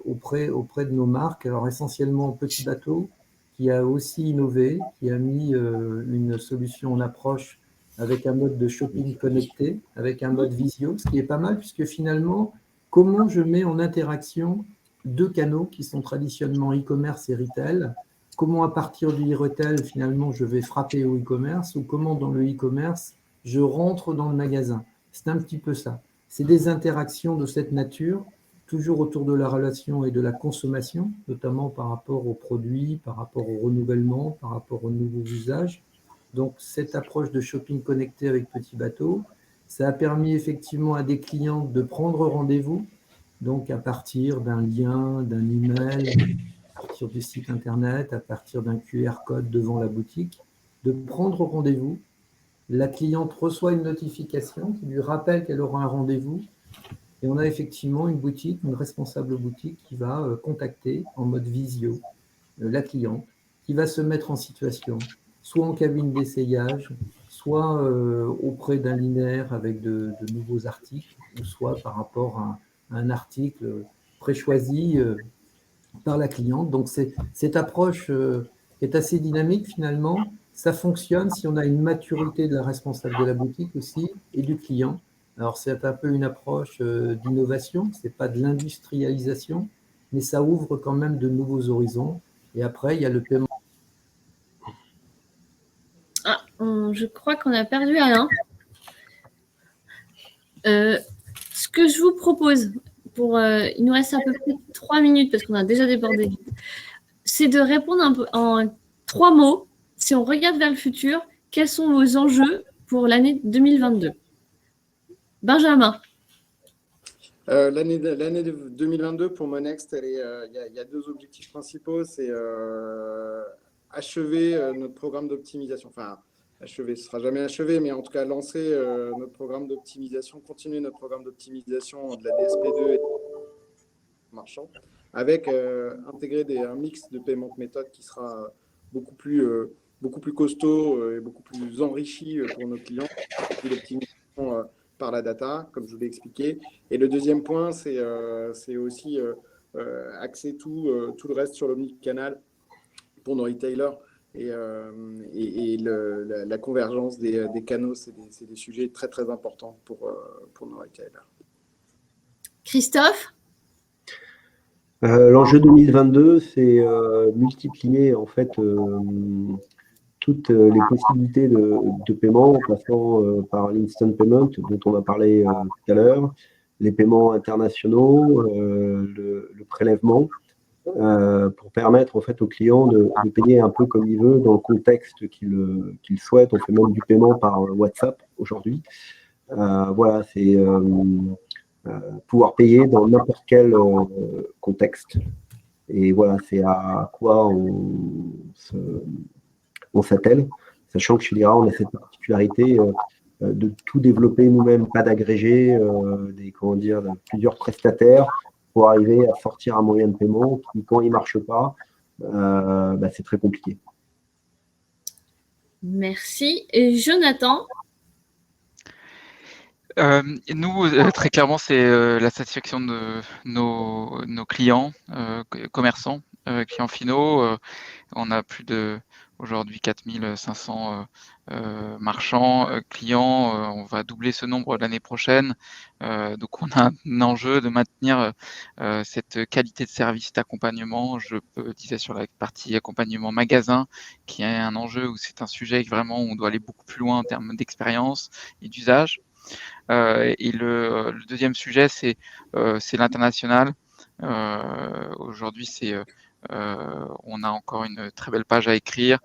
auprès de nos marques. Alors essentiellement Petit Bateau, qui a aussi innové, qui a mis une solution en approche avec un mode de shopping connecté, avec un mode visio, ce qui est pas mal, puisque finalement, comment je mets en interaction 2 canaux qui sont traditionnellement e-commerce et retail, comment à partir du e-retail, finalement, je vais frapper au e-commerce, ou comment dans le e-commerce, je rentre dans le magasin. C'est un petit peu ça. C'est des interactions de cette nature, toujours autour de la relation et de la consommation, notamment par rapport aux produits, par rapport au renouvellement, par rapport aux nouveaux usages. Donc, cette approche de shopping connecté avec Petit Bateau, ça a permis effectivement à des clients de prendre rendez-vous, donc à partir d'un lien, d'un email, à partir du site internet, à partir d'un QR code devant la boutique, de prendre rendez-vous. La cliente reçoit une notification qui lui rappelle qu'elle aura un rendez-vous. Et on a effectivement une boutique, une responsable boutique qui va contacter en mode visio la cliente, qui va se mettre en situation, soit en cabine d'essayage, soit auprès d'un linéaire avec de nouveaux articles, ou soit par rapport à un article préchoisi par la cliente. Donc cette approche est assez dynamique finalement. Ça fonctionne si on a une maturité de la responsable de la boutique aussi et du client. Alors, c'est un peu une approche d'innovation, ce n'est pas de l'industrialisation, mais ça ouvre quand même de nouveaux horizons. Et après, il y a le paiement. Ah, Je crois qu'on a perdu Alain. Ce que je vous propose, il nous reste à peu près 3 minutes parce qu'on a déjà débordé, c'est de répondre un peu en 3 mots. Si on regarde vers le futur, quels sont vos enjeux pour l'année 2022? Benjamin. L'année 2022 pour Monext, il y a 2 objectifs principaux. C'est achever notre programme d'optimisation. Enfin, achever, ce ne sera jamais achevé, mais en tout cas lancer notre programme d'optimisation, continuer notre programme d'optimisation de la DSP2 et marchand, avec intégrer un mix de paiement de méthode qui sera beaucoup plus costaud et beaucoup plus enrichi pour nos clients. L'optimisation par la data, comme je vous l'ai expliqué. Et le deuxième point, c'est aussi axer tout le reste sur l'omnicanal pour nos retailers. Et la convergence des canaux, c'est des sujets très, très importants pour nos retailers. Christophe? L'enjeu 2022, c'est multiplier en fait toutes les possibilités de paiement en passant par l'instant payment dont on a parlé tout à l'heure, les paiements internationaux, le prélèvement, pour permettre en fait aux clients de payer un peu comme il veut dans le contexte qu'il souhaite. On fait même du paiement par WhatsApp aujourd'hui. Voilà, c'est pouvoir payer dans n'importe quel contexte. Et voilà, c'est à quoi on s'attelle, sachant que chez Lyra, on a cette particularité de tout développer nous-mêmes, pas d'agréger de plusieurs prestataires pour arriver à sortir un moyen de paiement qui, quand il ne marche pas, c'est très compliqué. Merci. Et Jonathan? Nous, très clairement, c'est la satisfaction de nos clients, commerçants, clients finaux. On a plus de aujourd'hui 4500 marchands, clients. On va doubler ce nombre l'année prochaine. Donc, on a un enjeu de maintenir cette qualité de service d'accompagnement. Je disais sur la partie accompagnement magasin, qui est un enjeu où c'est un sujet vraiment où on doit aller beaucoup plus loin en termes d'expérience et d'usage. Et le deuxième sujet, c'est l'international. Aujourd'hui, on a encore une très belle page à écrire,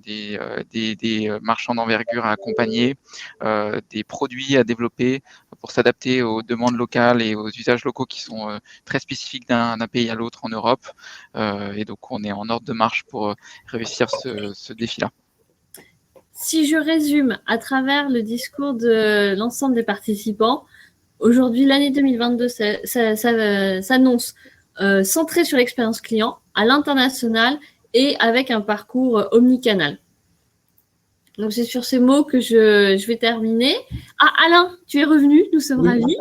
des marchands d'envergure à accompagner, des produits à développer pour s'adapter aux demandes locales et aux usages locaux qui sont très spécifiques d'un pays à l'autre en Europe. Et donc, on est en ordre de marche pour réussir ce défi-là. Si je résume à travers le discours de l'ensemble des participants, aujourd'hui, l'année 2022 s'annonce centrée sur l'expérience client à l'international et avec un parcours omnicanal. Donc, c'est sur ces mots que je vais terminer. Ah, Alain, tu es revenu, nous sommes ravis.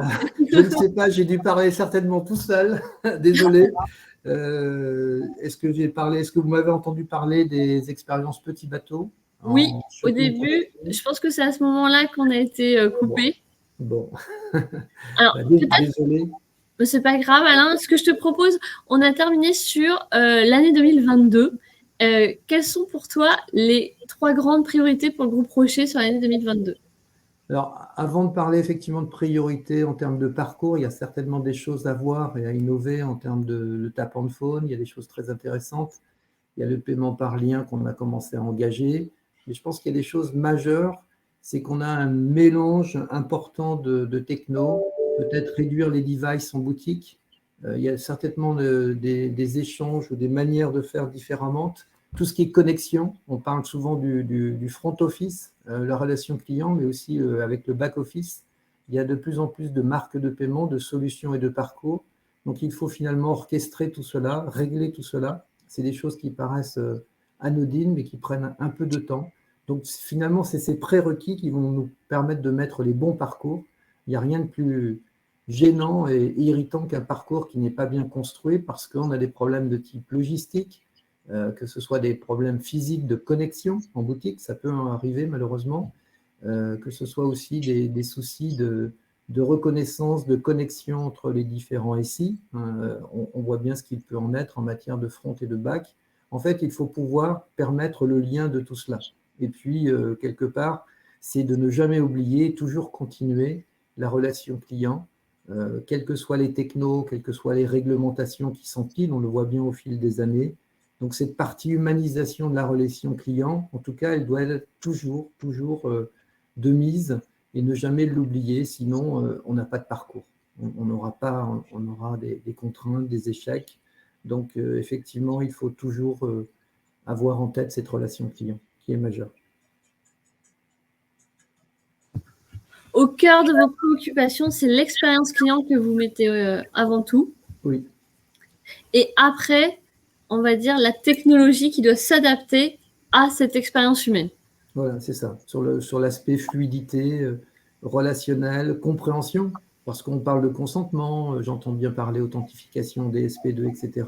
Je ne sais pas, j'ai dû parler certainement tout seul. Désolé. Est-ce que vous m'avez entendu parler des expériences petits bateaux? Oui, au début, je pense que c'est à ce moment-là qu'on a été coupé. Bon. Alors, désolé. C'est pas grave, Alain. Ce que je te propose, on a terminé sur l'année 2022. Quelles sont pour toi les 3 grandes priorités pour le groupe Rocher sur l'année 2022? Alors, avant de parler effectivement de priorités en termes de parcours, il y a certainement des choses à voir et à innover en termes de tap and phone. Il y a des choses très intéressantes. Il y a le paiement par lien qu'on a commencé à engager. Mais je pense qu'il y a des choses majeures. C'est qu'on a un mélange important de techno, peut-être réduire les devices en boutique. Il y a certainement des échanges ou des manières de faire différemment. Tout ce qui est connexion, on parle souvent du front office, la relation client, mais aussi avec le back office. Il y a de plus en plus de marques de paiement, de solutions et de parcours. Donc, il faut finalement orchestrer tout cela, régler tout cela. C'est des choses qui paraissent anodines, mais qui prennent un peu de temps. Donc, finalement, c'est ces prérequis qui vont nous permettre de mettre les bons parcours. Il n'y a rien de plus gênant et irritant qu'un parcours qui n'est pas bien construit parce qu'on a des problèmes de type logistique, que ce soit des problèmes physiques de connexion en boutique, ça peut en arriver malheureusement, que ce soit aussi des soucis de reconnaissance, de connexion entre les différents SI. On voit bien ce qu'il peut en être en matière de front et de back. En fait, il faut pouvoir permettre le lien de tout cela. Et puis, quelque part, c'est de ne jamais oublier, toujours continuer la relation client, quels que soient les technos, quelles que soient les réglementations qui s'empilent, on le voit bien au fil des années. Donc, cette partie humanisation de la relation client, en tout cas, elle doit être toujours de mise et ne jamais l'oublier, sinon on n'a pas de parcours. On aura des contraintes, des échecs. Donc, effectivement, il faut toujours avoir en tête cette relation client qui est majeure. Au cœur de vos préoccupations, c'est l'expérience client que vous mettez avant tout. Oui. Et après, on va dire la technologie qui doit s'adapter à cette expérience humaine. Voilà, c'est ça. Sur l'aspect fluidité relationnelle, compréhension, parce qu'on parle de consentement, j'entends bien parler authentification, DSP2, etc.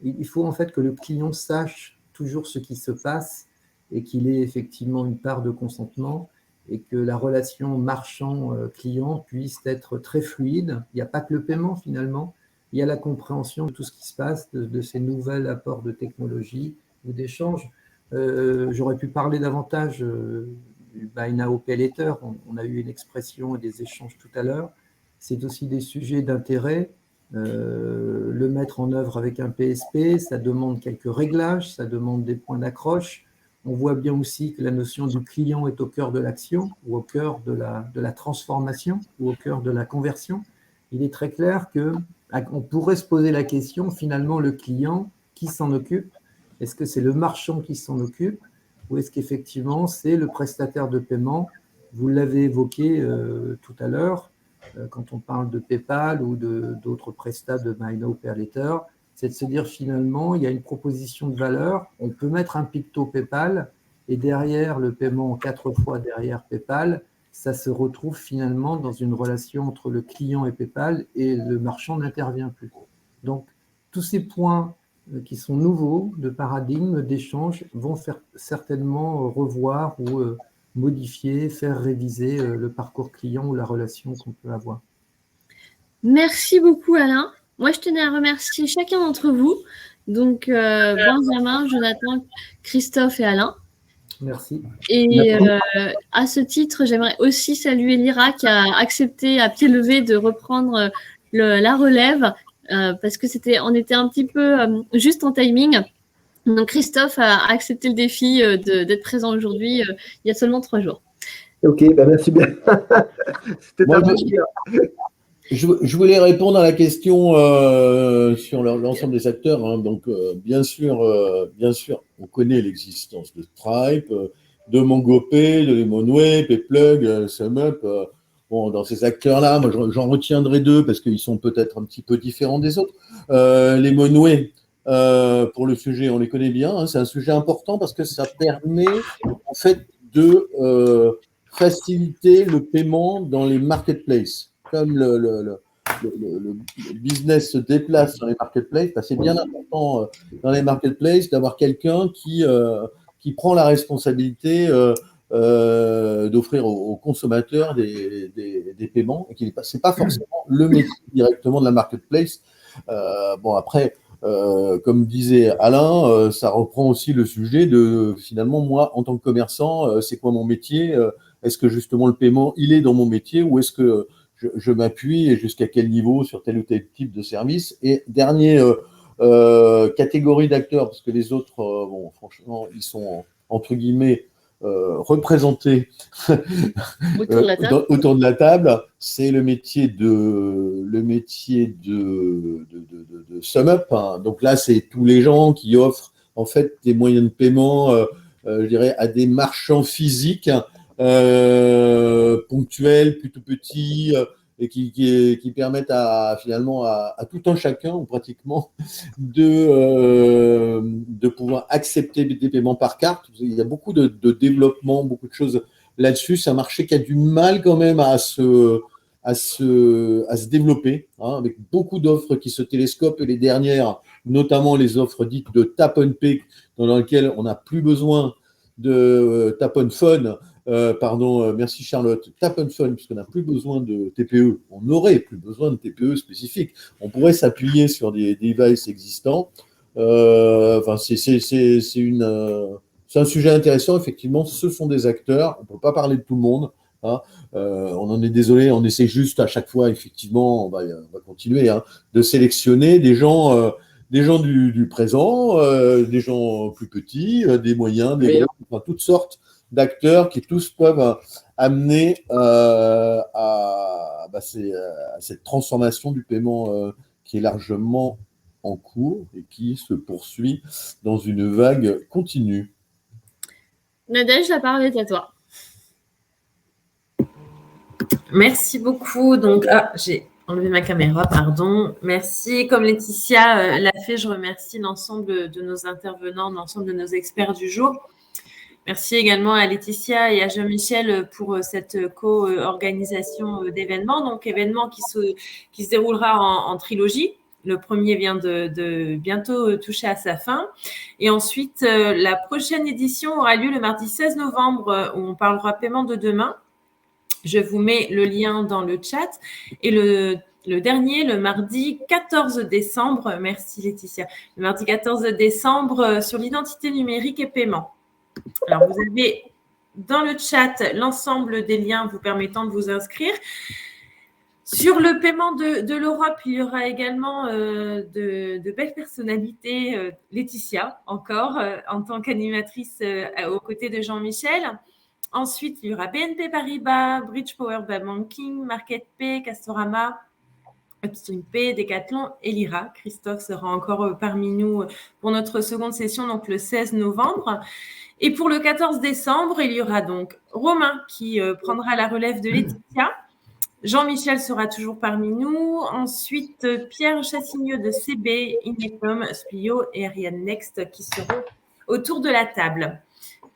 Il faut en fait que le client sache toujours ce qui se passe et qu'il ait effectivement une part de consentement et que la relation marchand-client puisse être très fluide. Il n'y a pas que le paiement finalement, il y a la compréhension de tout ce qui se passe, de ces nouveaux apports de technologie ou d'échanges. J'aurais pu parler davantage du Buy Now Pay Later. On a eu une expression et des échanges tout à l'heure. C'est aussi des sujets d'intérêt. Le mettre en œuvre avec un PSP, ça demande quelques réglages, ça demande des points d'accroche. On voit bien aussi que la notion du client est au cœur de l'action ou au cœur de la transformation ou au cœur de la conversion. Il est très clair qu'on pourrait se poser la question, finalement, le client, qui s'en occupe? Est-ce que c'est le marchand qui s'en occupe ou est-ce qu'effectivement c'est le prestataire de paiement? Vous l'avez évoqué tout à l'heure, quand on parle de PayPal ou d'autres prestats de Buy Now Pay Later, c'est de se dire finalement, il y a une proposition de valeur, on peut mettre un picto PayPal et derrière le paiement 4 fois derrière PayPal, ça se retrouve finalement dans une relation entre le client et PayPal et le marchand n'intervient plus. Donc, tous ces points qui sont nouveaux de paradigme, d'échange, vont faire certainement revoir ou modifier, faire réviser le parcours client ou la relation qu'on peut avoir. Merci beaucoup Alain. Moi, je tenais à remercier chacun d'entre vous, donc Benjamin, Jonathan, Christophe et Alain. Merci. Et à ce titre, j'aimerais aussi saluer Lyra qui a accepté à pied levé de reprendre la relève parce que on était un petit peu juste en timing. Donc Christophe a accepté le défi d'être présent aujourd'hui il y a seulement 3 jours. Ok, merci bien. C'était un plaisir. Je voulais répondre à la question sur l'ensemble des acteurs. Hein. Donc, bien sûr, on connaît l'existence de Stripe, de MongoPay, de Lemonway, Payplug, SumUp. Bon, dans ces acteurs-là, moi, j'en retiendrai 2 parce qu'ils sont peut-être un petit peu différents des autres. Lemonway, pour le sujet, on les connaît bien. Hein. C'est un sujet important parce que ça permet, en fait, de faciliter le paiement dans les marketplaces. Comme le business se déplace dans les marketplaces, c'est bien important dans les marketplaces d'avoir quelqu'un qui prend la responsabilité d'offrir aux consommateurs des paiements et qui c'est pas forcément le métier directement de la marketplace. Bon après, comme disait Alain, ça reprend aussi le sujet de finalement moi en tant que commerçant, c'est quoi mon métier? Est-ce que justement le paiement il est dans mon métier ou est-ce que je m'appuie et jusqu'à quel niveau sur tel ou tel type de service. Et dernière catégorie d'acteurs, parce que les autres, bon, franchement, ils sont entre guillemets représentés autour de la table. C'est le métier de SumUp. Hein. Donc là, c'est tous les gens qui offrent en fait des moyens de paiement, je dirais, à des marchands physiques. Ponctuels, plutôt petits, et qui permettent finalement à tout un chacun, ou pratiquement, de pouvoir accepter des paiements par carte. Il y a beaucoup de développement, beaucoup de choses là-dessus. C'est un marché qui a du mal quand même à se développer, hein, avec beaucoup d'offres qui se télescopent, et les dernières, notamment les offres dites de tap and pay, dans lesquelles on n'a plus besoin de tap on phone. Merci Charlotte. Tap on phone, puisqu'on n'a plus besoin de TPE. On n'aurait plus besoin de TPE spécifique. On pourrait s'appuyer sur des devices existants. C'est c'est un sujet intéressant. Effectivement, ce sont des acteurs. On ne peut pas parler de tout le monde. Hein. On en est désolé. On essaie juste à chaque fois, effectivement, on va continuer, hein, de sélectionner des gens du présent, des gens plus petits, des moyens, des gros, enfin, toutes sortes d'acteurs qui tous peuvent amener à cette transformation du paiement qui est largement en cours et qui se poursuit dans une vague continue. Nadège, la parole est à toi. Merci beaucoup. Donc, j'ai enlevé ma caméra, pardon. Merci. Comme Laetitia l'a fait, je remercie l'ensemble de nos intervenants, l'ensemble de nos experts du jour. Merci également à Laetitia et à Jean-Michel pour cette co-organisation d'événements. Donc, événement qui se déroulera en trilogie. Le premier vient de bientôt toucher à sa fin. Et ensuite, la prochaine édition aura lieu le mardi 16 novembre où on parlera paiement de demain. Je vous mets le lien dans le chat. Et le dernier, le mardi 14 décembre, merci Laetitia, le mardi 14 décembre sur l'identité numérique et paiement. Alors, vous avez dans le chat l'ensemble des liens vous permettant de vous inscrire. Sur le paiement de l'Europe, il y aura également de belles personnalités. Laetitia, encore, en tant qu'animatrice aux côtés de Jean-Michel. Ensuite, il y aura BNP Paribas, Bridgepower Banking, MarketPay, Castorama, UpstreamPay, Decathlon et Lyra. Christophe sera encore parmi nous pour notre seconde session, donc le 16 novembre. Et pour le 14 décembre, il y aura donc Romain qui prendra la relève de Laetitia. Jean-Michel sera toujours parmi nous. Ensuite, Pierre Chassigneux de CB, Inecom, Splio et Ariane Next qui seront autour de la table.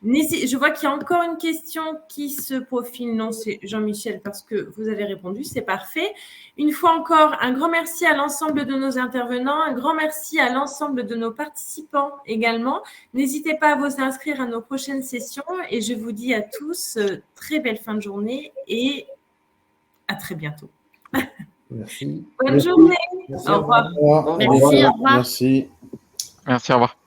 Je vois qu'il y a encore une question qui se profile. Non, c'est Jean-Michel parce que vous avez répondu, c'est parfait. Une fois encore, un grand merci à l'ensemble de nos intervenants, un grand merci à l'ensemble de nos participants également. N'hésitez pas à vous inscrire à nos prochaines sessions et je vous dis à tous très belle fin de journée et à très bientôt. Merci. Bonne journée. Merci, au revoir. Au revoir. Merci, au revoir. Merci. Merci, au revoir.